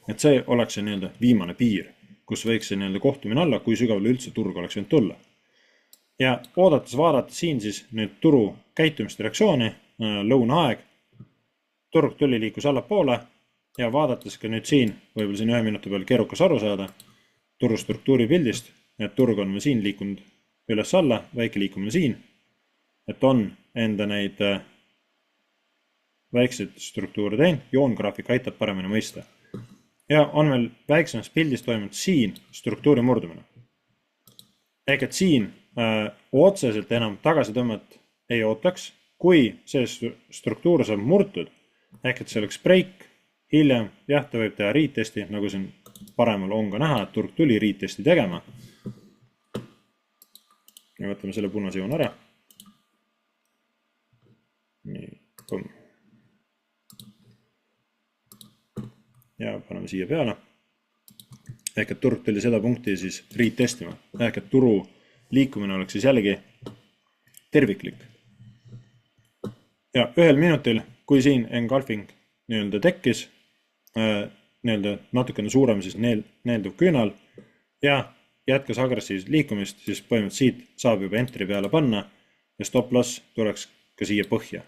Et see oleks see nii-öelda viimane piir, kus võiks see nii-öelda kohtumine olla, kui sügavale üldse turg oleks võinud tulla. Ja oodates vaadata siin siis nüüd turu käitumist reaktsiooni, lõunaaeg, turg tuli liikus allapoole ja vaadates ka nüüd siin, võib-olla siin 1 minuti peal keerukas aru saada, turu struktuuri pildist, et turg on siin liikunud üles alla, väike liikumine siin, et on enda neid väikseid struktuure teinud, joongraafik aitab paremini mõista. Ja on meil väiksemas pildis toimunud siin struktuuri murdumine. Ehk et siin otseselt enam tagasitõmmet ei ootaks, kui see struktuur saab murtud, ehk et see oleks break, hiljem, jah, ta võib teha retesti, nagu siin paremal on ka näha, et turg tuli retesti tegema. Ja võtame selle punase joon ära. Nii, põmm. Ja paneme siia peale. Ehk et turg tuli seda punkti siis retestima. Ehk et turu liikumine oleks siis jällegi terviklik. Ja 1 minutil, kui siin engulfing nii-öelda tekkis, nii-öelda natukene suurem siis neelduv küünal ja jätkas agressiivset liikumist, siis põhimõtteliselt siit saab juba entry peale panna ja stop loss tuleks ka siia põhja.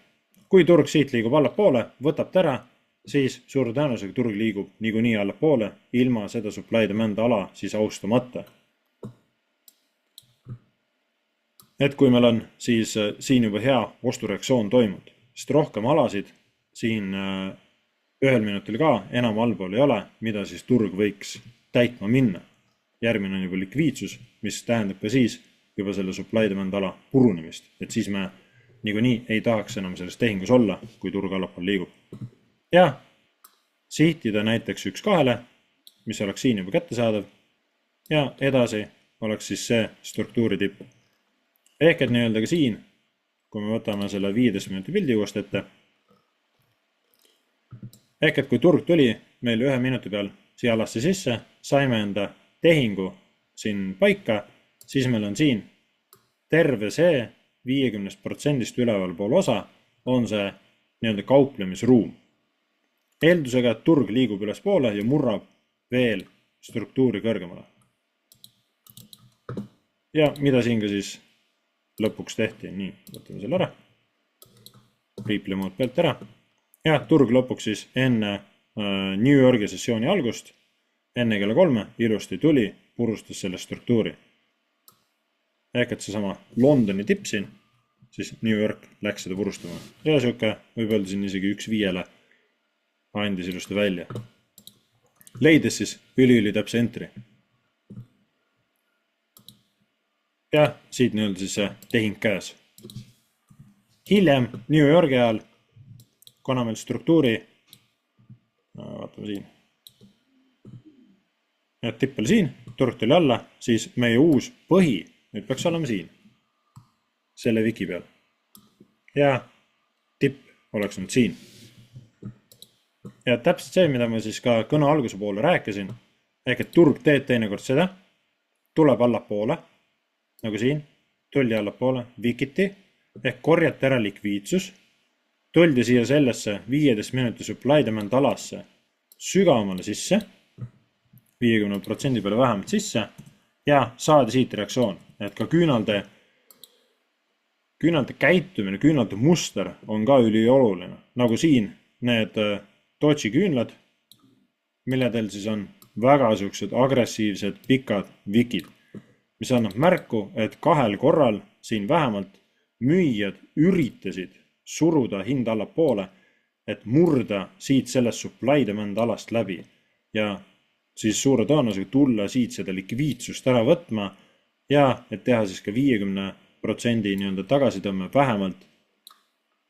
Kui turg siit liigub allapoole, võtab ta ära, siis suure tõenäosusega turg liigub niikuinii allapoole, ilma seda supply demand ala siis austamata. Et kui meil on siis siin juba hea ostureaktsioon toimunud, sest rohkem alasid siin 1 minutil ka enam allpool ei ole, mida siis turg võiks täitma minna. Järgmine on juba likviidsus, mis tähendab ka siis juba selle supply demand ala purunemist, et siis me niikuinii ei tahaks enam selles tehingus olla, kui turg allapool liigub. Ja sihtida näiteks 1-2, mis oleks siin juba kättesaadav ja edasi oleks siis see struktuuri tipp. Ehk et nii-öelda ka siin, kui me võtame selle 15 minuti pildi uuesti ette. Ehk et kui turg tuli meil 1 minuti peal siia alasse sisse, saime enda tehingu siin paika, siis meil on siin terve see 50% ülevalpool osa on see nii-öelda kauplemisruum. Eeldusega, et turg liigub ülespoole ja murrab veel struktuuri kõrgemale. Ja mida siin ka siis lõpuks tehti. Nii, võtame selle ära. Riipli muud pealt ära. Ja turg lõpuks siis enne New Yorgi sessiooni algust, enne kella 3 ilusti tuli, purustas selle struktuuri. Ehk et seesama Londoni tipp siin, siis New York läks seda purustama. Ja siuke, võib öelda siin isegi 1/5 andis ilusti välja. Leides siis üli täpse entry. Ja siit nii-öelda siis see tehing käes. Hiljem New Yorgi ajal, kuna meil struktuuri, vaatame siin, et tipp oli siin, turg tuli alla, siis meie uus põhi nüüd peaks olema siin, selle wiki peal. Ja tipp oleks nüüd siin. Ja täpselt see, mida ma siis ka kõne alguse poole rääkisin, ehk et turg teeb teinekord seda, tuleb allapoole, nagu siin, tuldi allapoole, wikiti, ehk korjati ära likviidsus, tuldi siia sellesse 15 minuti supply demand alasse sügavamale sisse, 50% peale vähemalt sisse, ja saadi siit reaktsioon, et ka küünalde käitumine, küünalde muster on ka ülioluline. Nagu siin need Doji küünlad, milledel siis on väga siuksed agressiivsed pikad wikid, mis annab märku, et 2 korral siin vähemalt müüjad üritasid suruda hinda allapoole, et murda siit sellest supply demand alast läbi ja siis suure tõenäosusega tulla siit seda likviidsust ära võtma ja et teha siis ka 50% nii-öelda tagasitõmme vähemalt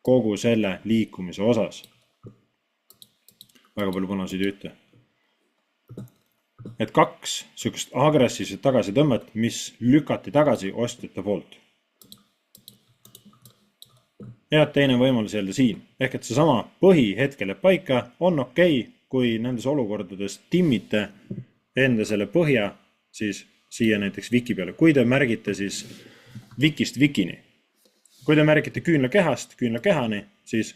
kogu selle liikumise osas. Väga palju punaseid jüüte. Et 2 sükest agressiivset tagasitõmmet, mis lükati tagasi ostjate poolt. Ja teine võimalus jälle siin. Ehk et seesama põhi hetkel jääb paika on okei, kui nendes olukordades timmite enda selle põhja siis siia näiteks wiki peale. Kui te märgite siis wikist wikini. Kui te märgite küünlakehast küünlakehani, siis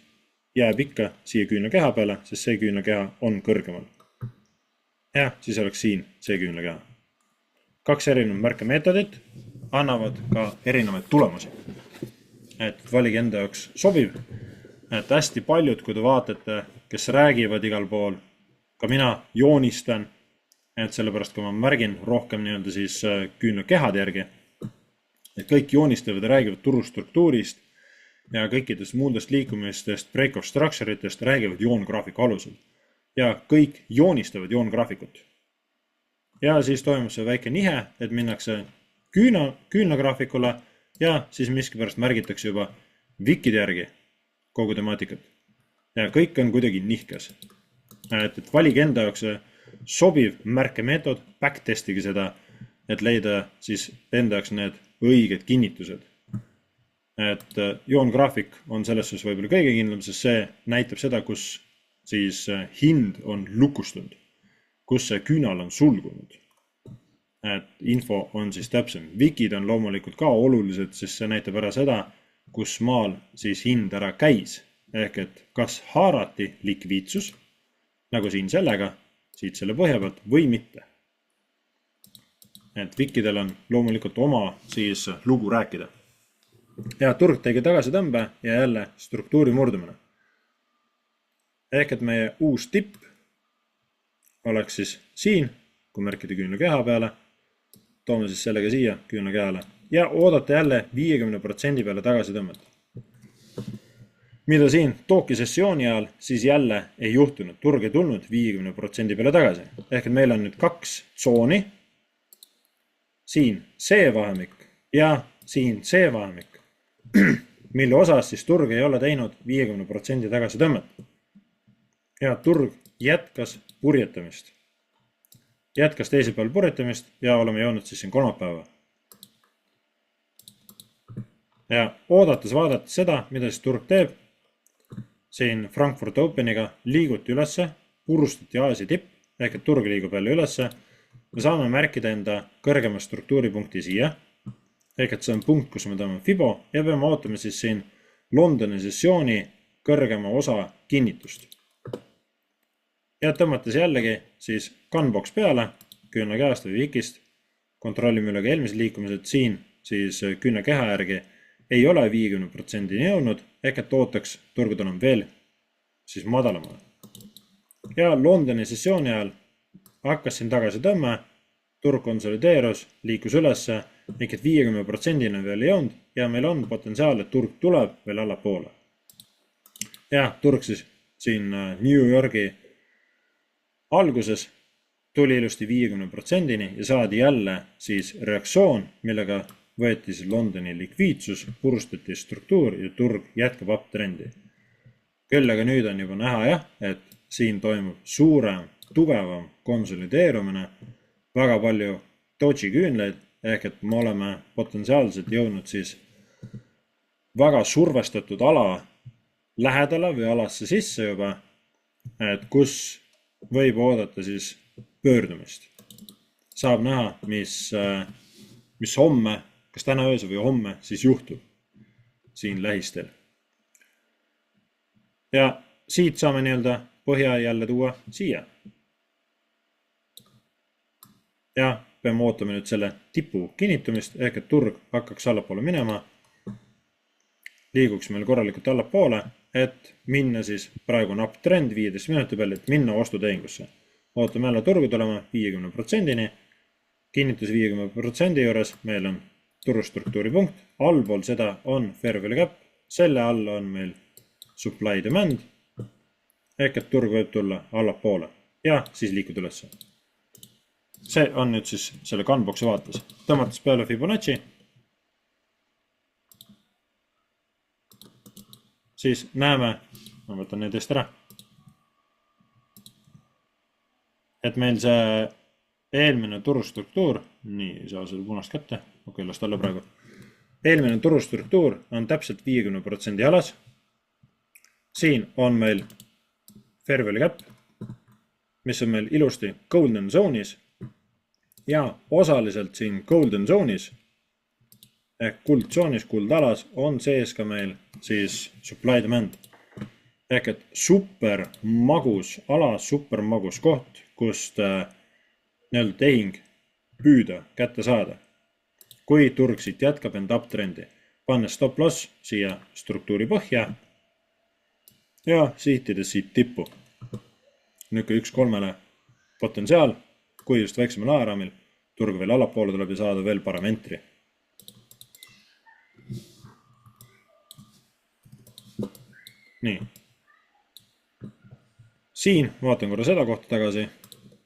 jääb ikka siia küünlakeha peale, sest see küünlakeha on kõrgemal. Ja siis oleks siin see küünlakeha. 2 erinevat märkemeetodit annavad ka erinevaid tulemusi. Et valige enda jaoks sobiv. Et hästi paljud, kui te vaatate, kes räägivad igal pool, ka mina joonistan, et sellepärast, kui ma märgin rohkem nii-öelda siis küünlakehade järgi, et kõik joonistavad ja räägivad turustruktuurist ja kõikidest muudest liikumistest, break of structure itest räägivad joongraafiku alusel. Ja kõik joonistavad joongraafikut. Ja siis toimub see väike nihe, et minnakse küünlagraafikule ja siis miskipärast märgitakse juba wikide järgi kogu temaatikat. Ja kõik on kuidagi nihkes. Et valige enda jaoks sobiv märkemeetod, backtestige seda, et leida siis enda jaoks need õiged kinnitused. Et joongraafik on selles suhtes võib-olla kõige kindlam, sest see näitab seda, kus siis hind on lukustunud, kus see küünal on sulgunud. Et info on siis täpsem. Wikid on loomulikult ka olulised, sest see näitab ära seda, kus maal siis hind ära käis. Ehk et kas haarati likviidsus, nagu siin sellega, siit selle põhja pealt või mitte. Et wikidel on loomulikult oma siis lugu rääkida. Ja turg tegi tagasitõmbe ja jälle struktuuri murdumine. Ehk et meie uus tipp oleks siis siin, kui märkida küünlakeha peale, toome siis sellega siia küünlakehale ja oodata jälle 50% peale tagasitõmmet. Mida siin tooki sessiooni ajal siis jälle ei juhtunud, turg ei tulnud 50% peale tagasi. Ehk et meil on nüüd 2 tsooni, siin see vahemik ja siin see vahemik, mille osas siis turg ei ole teinud 50% tagasitõmmet. Ja turg jätkas purjetamist. Jätkas teisipäeval purjetamist ja oleme jõudnud siis siin kolmapäeva. Ja oodates vaadates seda, mida siis turg teeb, siin Frankfurt Openiga liiguti ülesse, purustati Aasia tipp, ehk et turg liigub jälle ülesse. Me saame märkida enda kõrgema struktuuripunkti siia, ehk et see on punkt, kus me teeme Fibo ja peame ootama siis siin Londoni sessiooni kõrgema osa kinnitust. Ja tõmmates jällegi siis gunbox peale, küünlakäest või vikist, kontrollime üle ka eelmised liikumised, siin siis küünlakeha järgi ei ole 50% jõudnud, ehk et ootaks turgud enam veel siis madalamale. Ja Londoni sessiooni ajal hakkas siin tagasi tõmme, turg konsolideerus, liikus ülesse, ehk et 50% on veel jõudnud ja meil on potentsiaal, et turg tuleb veel allapoole. Ja turg siis siin New Yorgi alguses tuli ilusti 50%-ni ja saadi jälle siis reaktsioon, millega võeti siis Londoni likviidsus, purustati struktuur ja turg jätkab uptrendi. Küll aga nüüd on juba näha jah, et siin toimub suurem, tugevam konsolideerumine, väga palju doji küünleid, ehk et me oleme potentsiaalselt jõudnud siis väga survestatud ala lähedale või alasse sisse juba, et kus võib oodata siis pöördumist. Saab näha, mis homme, kas täna öösel või homme siis juhtub siin lähistel. Ja siit saame nii-öelda põhja jälle tuua siia. Ja peame ootama nüüd selle tipu kinnitumist, ehk et turg hakkaks allapoole minema, liiguks meil korralikult allapoole, et minna siis praegu on uptrend 15 minuti peal, et minna ostutehingusse. Ootame jälle turgu tulema 50%-ni, kinnitus 50% juures, meil on turustruktuuri punkt, allpool seda on fair value gap, selle all on meil supply demand, ehk et turg võib tulla allapoole ja siis liikuda ülesse. See on nüüd siis selle gunboxi vaates. Tõmmates peale Fibonacci, siis näeme, ma võtan need eest ära, et meil see eelmine turustruktuur, nii ei saa seda punast kätte, okei, las ta olla praegu. Eelmine turustruktuur on täpselt 50% alas. Siin on meil fair value gap, mis on meil ilusti golden zone'is ja osaliselt siin golden zone'is ehk kuldzoonis, kuldalas on sees ka meil siis supply demand. Ehk et super magus ala, super magus koht, kust nii-öelda tehing püüda kätte saada. Kui turg siit jätkab end uptrendi, panne stop loss siia struktuuri põhja ja sihtides siit tippu. Nüüd 1-3 potentsiaal, kui just väiksemal ajaraamil turg veel allapoole tuleb ja saada veel parem entry. Nii. Siin vaatan korra seda kohta tagasi,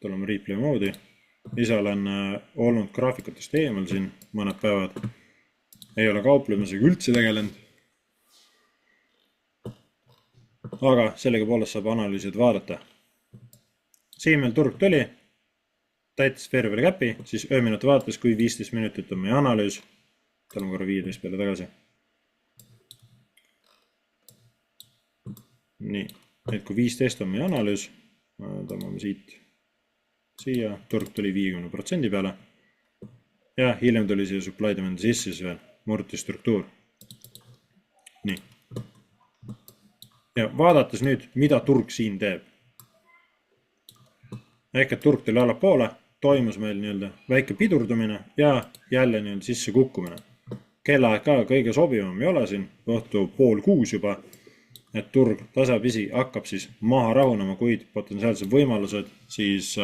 tuleme replay moodi. Ise olen olnud graafikutest eemal siin mõned päevad. Ei ole kauplemisega üldse tegelenud. Aga sellega poolest saab analüüsid vaadata. Siin meil turg tuli, täitis fair value gap'i, siis ööminuti vaates, kui 15 minutit on meie analüüs. Tuleme korra 15 peale tagasi. Nii, et kui 15 on meie analüüs, tõmbame siit siia, turg tuli 50% peale ja hiljem tuli siia supply demand sisse veel, murti struktuur. Nii. Ja vaadates nüüd, mida turg siin teeb. Ehk et turg tuli allapoole, toimus meil nii-öelda väike pidurdumine ja jälle nii-öelda sisse kukkumine. Kellaaeg ka kõige sobivam ei ole siin, õhtu 5:30 juba, et turg tasapisi hakkab siis maha rahunema, kuid potentsiaalsed võimalused siis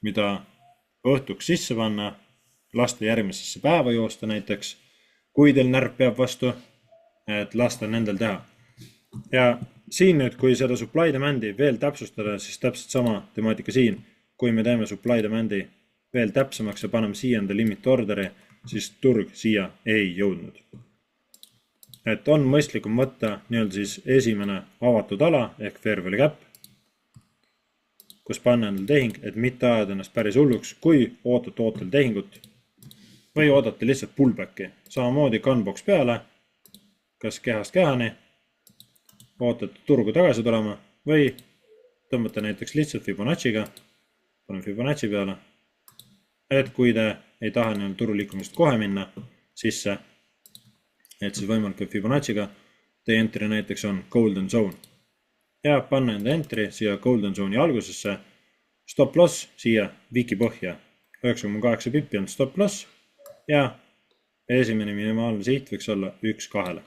mida õhtuks sisse panna, lasta järgmisesse päeva joosta näiteks, kui teil närv peab vastu, et lasta nendel teha. Ja siin nüüd, kui seda supply demandi veel täpsustada, siis täpselt sama temaatika siin. Kui me teeme supply demandi veel täpsemaks ja paneme siia enda limit orderi, siis turg siia ei jõudnud. Et on mõistlikum võtta nii-öelda siis esimene avatud ala ehk fair value gap, kus panna endal tehing, et mitte ajada ennast päris hulluks, kui ootel tehingut või oodata lihtsalt pullbacki. Samamoodi gunbox peale, kas kehast kehani, ootate turgu tagasi tulema või tõmbate näiteks lihtsalt Fibonacciga, panen Fibonacci peale, et kui te ei taha turu liikumist kohe minna sisse, et siis võimalik Fibonacciga, teie entry näiteks on Golden Zone. Ja panna enda entry siia Golden Zone'i algusesse, stop loss siia Wiki põhja, 9,8 pippi on stop loss ja esimene minimaalne siht võiks olla 1-2.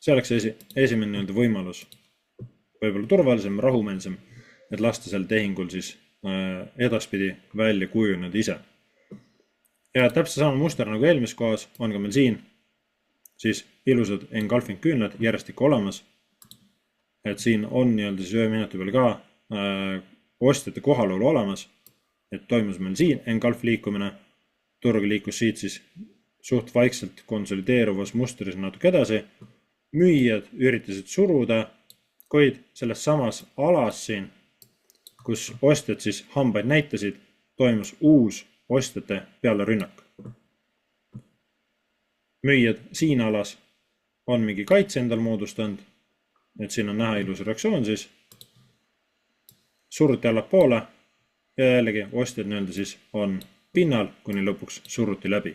See oleks esimene võimalus, võib-olla turvalisem, rahumeelsem, et lasta sel tehingul siis edaspidi välja kujuneda ise. Ja täpselt sama muster nagu eelmises kohas on ka meil siin siis ilusad engulfing küünlad järjestikku olemas, et siin on siis 1 minuti peal ka ostjate kohalolu olemas, et toimus meil siin engulf liikumine, turg liikus siit siis suht vaikselt konsolideeruvas mustris natuke edasi, müüjad üritasid suruda, kuid selles samas alas siin, kus ostjad siis hambaid näitasid, toimus uus ostjate peale rünnak. Müüjad siin alas on mingi kaitse endal moodustanud, et siin on näha ilus reaktsioon siis, suruti allapoole ja jällegi ostjad siis on pinnal, kuni lõpuks suruti läbi.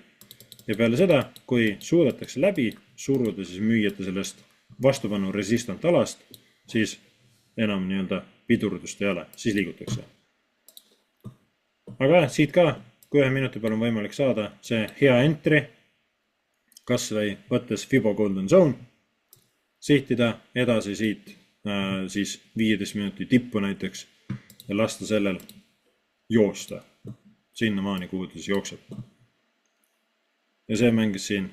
Ja peale seda, kui suudetakse läbi suruda siis müüjate sellest vastupanu resistant alast, siis enam pidurdust ei ole, siis liigutakse. Aga siit ka, kui 1 minuti peal on võimalik saada see hea entry, kas või võttes Fibo Golden Zone, sihtida edasi siit siis 15 minuti tippu näiteks ja lasta sellel joosta sinnamaani, kuhu ta siis jookseb. Ja see mängis siin,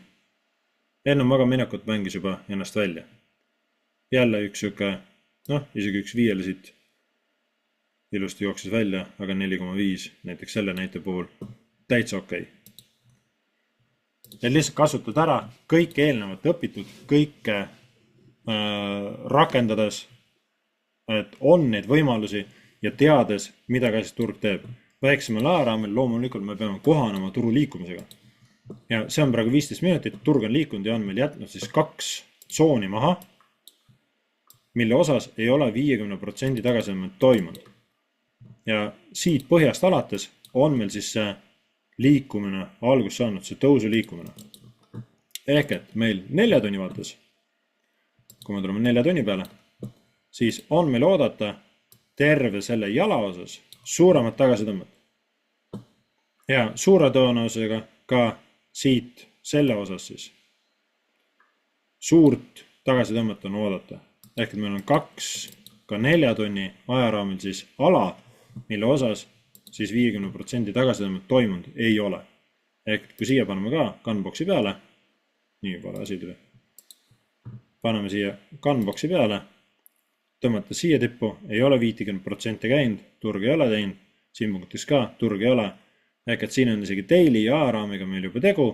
enne magaminekut mängis juba ennast välja. Jälle üks süke, isegi 1.5 siit ilusti jooksis välja, aga 4,5 näiteks selle näite puhul täitsa okei. Et lihtsalt kasutad ära kõik eelnevat õpitud, kõike rakendades, et on neid võimalusi ja teades, mida ka siis turg teeb. Väiksemal ajaraamil loomulikult me peame kohanema turu liikumisega. Ja see on praegu 15 minutit, turg on liikunud ja on meil jätnud siis 2 tsooni maha, mille osas ei ole 50% tagasimänd toimunud. Ja siit põhjast alates on meil siis see liikumine algus saanud, see tõusu liikumine. Ehk et meil 4 tunni vaates, kui me tuleme 4 tunni peale, siis on meil oodata terve selle jala osas suuremat tagasitõmmet. Ja suure tõenäosusega ka siit selle osas siis suurt tagasitõmmet on oodata. Ehk et meil on 2 ka 4 tunni ajaraamil siis ala, mille osas siis 50% tagasitõmmet toimunud ei ole. Ehk kui siia paneme ka gunboxi peale, nii pole asi tuli, paneme siia gunboxi peale, tõmmata siia tippu, ei ole 50% käinud, turg ei ole teinud, siin punktis ka, turg ei ole. Ehk et siin on isegi daily ja ajaraamiga meil juba tegu,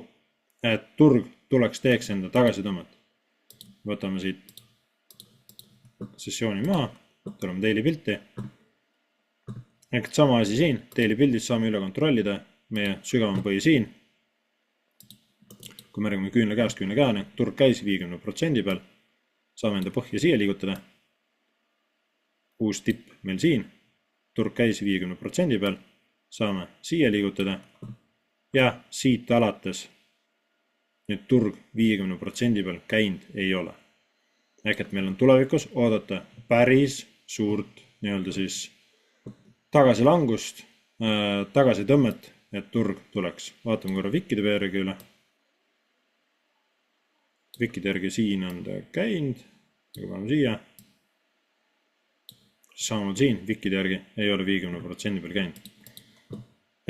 et turg tuleks teeks enda tagasitõmmet. Võtame siit sessiooni maha, tuleme daily pilti. Ehk et sama asi siin, daily pildis saame üle kontrollida meie sügavam põhi siin. Kui me räägime küünla käest küünla käani, turg käis 50% peal, saame enda põhja siia liigutada. Uus tipp meil siin, turg käis 50% peal, saame siia liigutada ja siit alates nüüd turg 50% peal käinud ei ole. Ehk et meil on tulevikus oodata päris suurt siis tagasilangust, tagasitõmmet, et turg tuleks. Vaatame korra Wikide järgi üle. Wikide järgi siin on ta käinud, aga paneme siia. Samal siin Wikide järgi ei ole 50% peal käinud.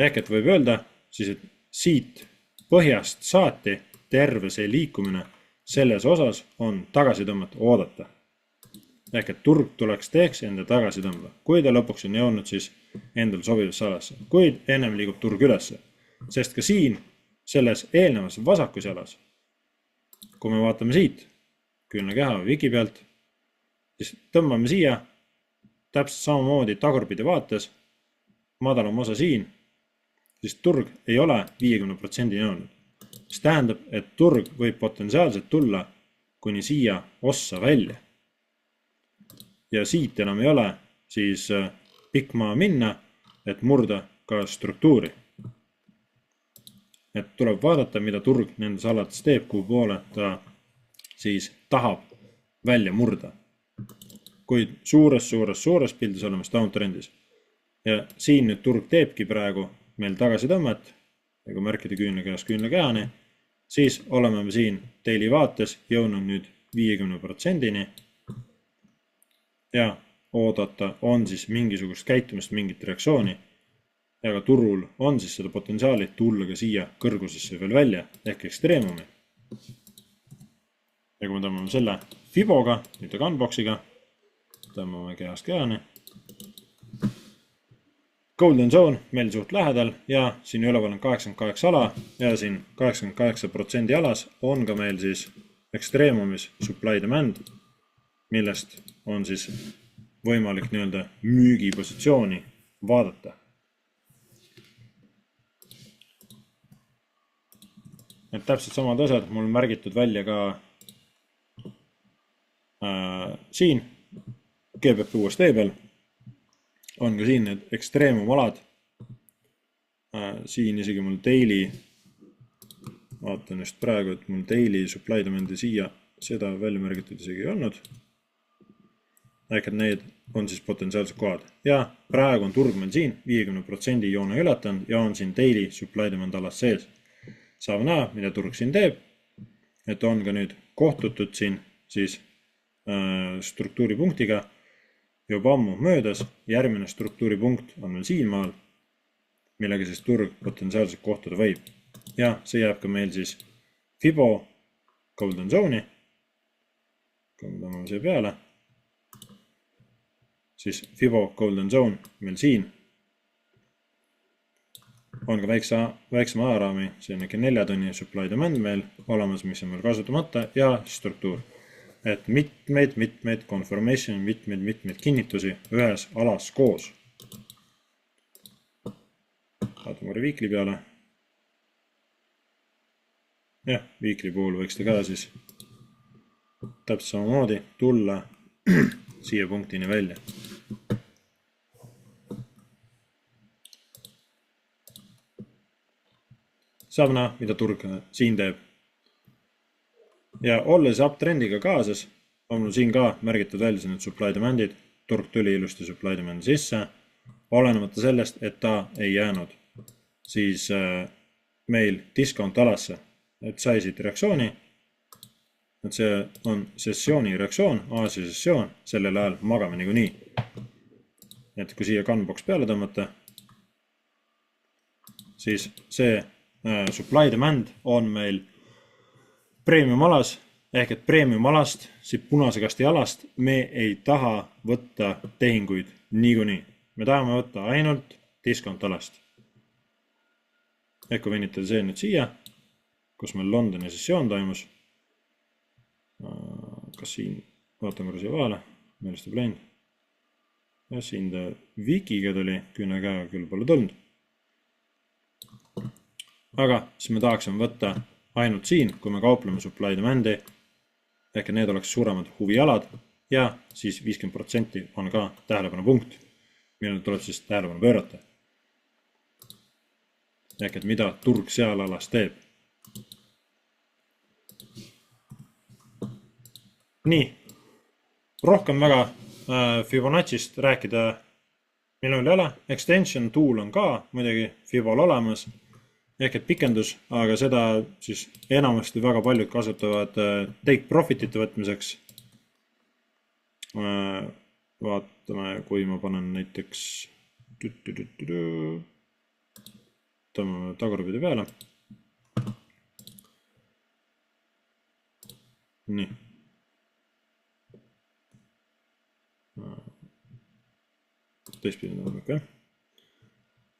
Ehk et võib öelda, siis et siit põhjast saati terve see liikumine selles osas on tagasitõmmet oodata. Ehk et turg tuleks teeks enda tagasitõmba. Kui ta lõpuks on jõudnud siis endal sobivasse alasse. Kuid ennem liigub turg ülesse. Sest ka siin, selles eelnevas vasakus jalas, kui me vaatame siit, küünla keha Wiki pealt, siis tõmbame siia täpselt samamoodi tagurpidi vaates, madalam osa siin, siis turg ei ole 50% jõudnud. Mis tähendab, et turg võib potentsiaalselt tulla kuni siia ossa välja. Ja siit enam ei ole siis pikk maa minna, et murda ka struktuuri. Et tuleb vaadata, mida turg nendes alades teeb, kuhu poole ta siis tahab välja murda. Kuid suures pildis olemas downtrendis. Ja siin nüüd turg teebki praegu meil tagasi tõmmet, ja kui märkida küünlakehast küünlakehani, siis oleme me siin daily vaates jõudnud nüüd 50%-ni ja oodata on siis mingisugust käitumist, mingit reaktsiooni ja ka turul on siis seda potentsiaali tulla ka siia kõrgusesse veel välja ehk ekstreemumi. Ja kui me tõmbame selle Fiboga, mitte Gunboxiga, tõmbame kehast kehani. Golden Zone meil suht lähedal ja siin üleval on 88 ala ja siin 88% alas on ka meil siis ekstreemumis supply demand, millest on siis võimalik nii-öelda müügipositsiooni vaadata. Et täpselt samad asjad mul on märgitud välja ka siin GBP USD peal. On ka siin need ekstreemumalad. Siin isegi mul daily, vaatan just praegu, et mul daily supply demand'i siia seda välja märgitud isegi ei olnud. Ehk et need on siis potentsiaalsed kohad. Ja praegu on turg meil siin 50% joone ületanud ja on siin daily supply demand alas sees. Saab näha, mida turg siin teeb, et on ka nüüd kohtutud siin siis struktuuripunktiga juba ammu möödas. Järgmine struktuuripunkt on meil siin maal, millega siis turg potentsiaalselt kohtuda võib. Ja see jääb ka meil siis Fibo Golden Zone'i. Kui me tõmbame siia peale, siis Fibo Golden Zone meil siin on ka väiksema ajaraami, see on ikka 4 tunni supply demand meil olemas, mis on meil kasutamata ja struktuur. Et mitmeid confirmation, mitmeid kinnitusi ühes alas koos. Vaatame korra weekly peale. Jah, weekly puhul võiks ta ka siis täpselt samamoodi tulla siia punktini välja. Saab näha, mida turg siin teeb. Ja olles uptrendiga kaasas, on mul siin ka märgitud välja need supply demandid. Turg tuli ilusti supply demandi sisse, olenemata sellest, et ta ei jäänud siis meil discount alasse. Et sai siit reaktsiooni, et see on sessiooni reaktsioon, Aasia sessioon, sellel ajal magame nagu nii. Et kui siia Gunbox peale tõmmata, siis see supply demand on meil premium alas, ehk et premium alast, siit punase kasti alast, me ei taha võtta tehinguid niikuinii. Me tahame võtta ainult discount alast. Ehk kui venitada see nüüd siia, kus meil Londoni sessioon toimus. Kas siin, vaatan korra siia vahele, meelest ei läinud. Ja siin ta Wikiga tuli, küünne käega küll pole tulnud. Aga siis me tahaksime võtta ainult siin, kui me kaupleme supply demandi, ehk need oleks suuremad huvialad ja siis 50% on ka tähelepanu punkt, millele tuleb siis tähelepanu pöörata. Ehk et mida turg seal alas teeb. Nii, rohkem väga Fibonacci'st rääkida minul ei ole. Extension tool on ka muidugi Fibol olemas. Ehk et pikendus, aga seda siis enamasti väga paljud kasutavad take profitite võtmiseks. Vaatame, kui ma panen näiteks tõmbame tagurpidi peale. Nii. Teistpidi tõmbame ikka.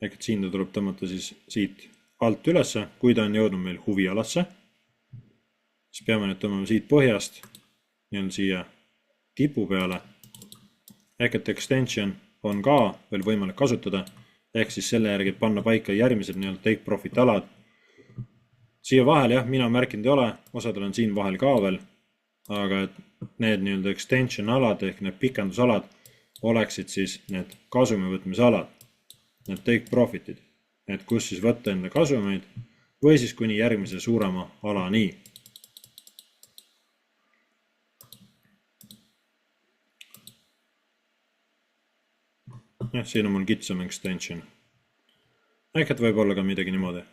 Ehk et siin ta tuleb tõmmata siis siit alt ülesse, kui ta on jõudnud meil huvialasse, siis peame nüüd tõmbama siit põhjast nii-öelda siia tipu peale. Ehk et extension on ka veel võimalik kasutada, ehk siis selle järgi panna paika järgmised nii-öelda take profit alad. Siia vahel jah, mina märkinud ei ole, osadel on siin vahel ka veel, aga et need nii-öelda extension alad ehk need pikendusalad oleksid siis need kasumi võtmise alad, need take profit'id, et kus siis võtta enda kasumeid või siis kuni järgmise suurema alani. Siin on mul kitsam extension. Ehk et võib olla ka midagi niimoodi.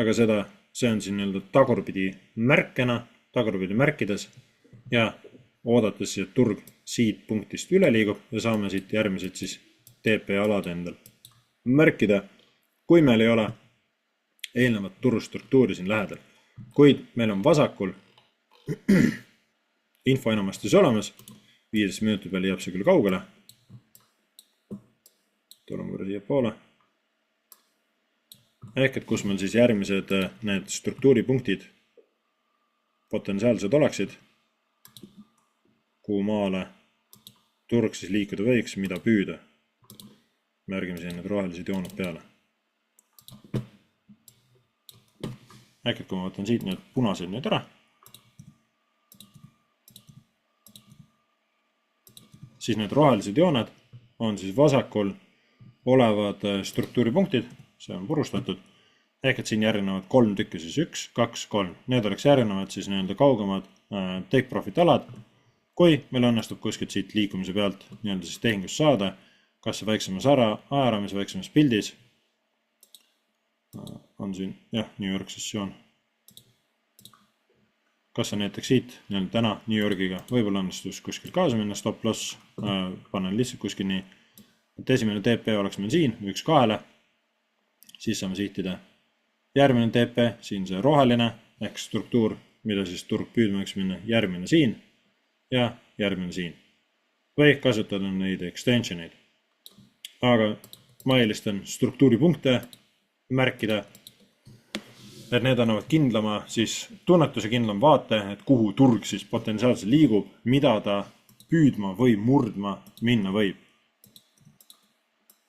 Aga see on siin nii-öelda tagurpidi märkena, tagurpidi märkides ja oodates, et turg siit punktist üle liigub ja saame siit järgmised siis TP alad endal märkida, kui meil ei ole eelnevat turustruktuuri siin lähedal. Kuid meil on vasakul info enamasti olemas, 15 minuti peale jääb see küll kaugele. Tuleme korra siia poole. Ehk et kus meil siis järgmised need struktuuripunktid potentsiaalsed oleksid, kuhu maale turg siis liikuda võiks, mida püüda. Märgime siin need rohelised jooned peale. Ehk et kui ma võtan siit need punased nüüd ära, siis need rohelised jooned on siis vasakul olevad struktuuripunktid, see on purustatud, ehk et siin järgnevad 3 tükki, siis 1, 2, 3. Need oleks järgnevad siis nii-öelda kaugemad take profit alad, kui meil õnnestub kuskilt siit liikumise pealt nii-öelda siis tehingust saada, kas see väiksemas ajaraamis, väiksemas pildis on siin, jah, New York sessioon. Kas on näiteks siit nii-öelda täna New Yorgiga, võib-olla õnnestus kuskil kaasa minna, stop loss, panen lihtsalt kuskil nii, et esimene TP oleks meil siin, 1-2, siis saame sihtida järgmine TP, siin see roheline, ehk struktuur, mida siis turg püüdma võiks minna, järgmine siin ja järgmine siin. Või kasutada neid extensioneid. Aga ma eelistan struktuuripunkte märkida, et need annavad kindlama, siis tunnetuse kindlam vaate, et kuhu turg siis potentsiaalselt liigub, mida ta püüdma või murdma minna võib.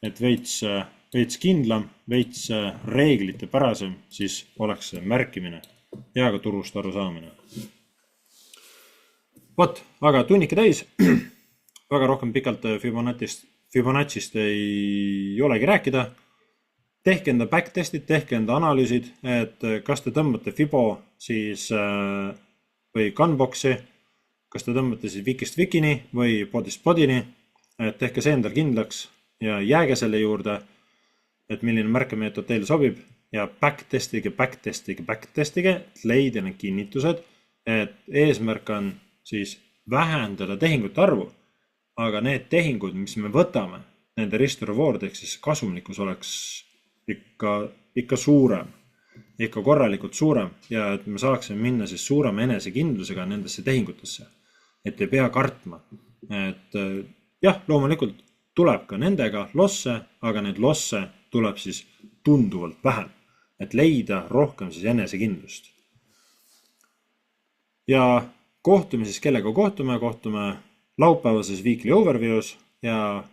Et veits kindlam, veits reeglite pärasem, siis oleks see märkimine ja ka turust aru saamine. Vot, aga tunnike täis, väga rohkem pikalt Fibonacci'st ei olegi rääkida. Tehke enda backtestid, tehke enda analüüsid, et kas te tõmbate Fibo siis või Gunboxi, kas te tõmbate siis Wikist Wikini või Podist Podini, et tehke see endal kindlaks ja jääge selle juurde, et milline märkemeetod teile sobib ja backtestige, et leida need kinnitused, et eesmärk on siis vähendada tehingute arvu, aga need tehingud, mis me võtame, nende risk to reward ehk siis kasumlikkus oleks ikka suurem, ikka korralikult suurem ja et me saaksime minna siis suurema enesekindlusega nendesse tehingutesse, et ei pea kartma, et jah, loomulikult tuleb ka nendega losse, aga need losse tuleb siis tunduvalt vähem, et leida rohkem siis enesekindlust. Ja kohtume siis, kellega kohtume laupäevases weekly overview's ja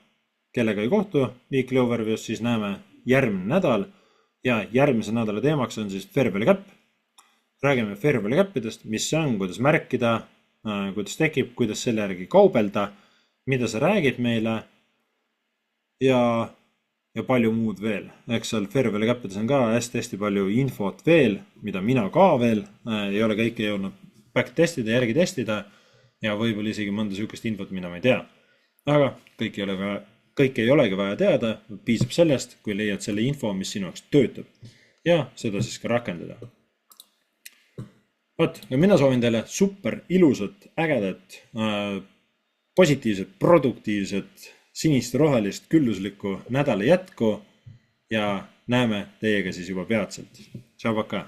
kellega ei kohtu weekly overview's, siis näeme järgmine nädal ja järgmise nädala teemaks on siis fair value gap. Räägime fair value gapidest, mis see on, kuidas märkida, kuidas tekib, kuidas selle järgi kaubelda, mida see räägib meile ja palju muud veel. Eks seal fair value gapides on ka hästi palju infot veel, mida mina ka veel ei ole kõike jõudnud backtestida, järgi testida ja võib-olla isegi mõnda sihukest infot, mida ma ei tea. Aga kõik ei olegi vaja teada, piisab sellest, kui leiad selle info, mis sinu jaoks töötab ja seda siis ka rakendada. Vot, ja mina soovin teile super ilusat, ägedat, positiivset, produktiivset, sinist rohelist, külluslikku nädala jätku ja näeme teiega siis juba peatselt. Tšau, paka!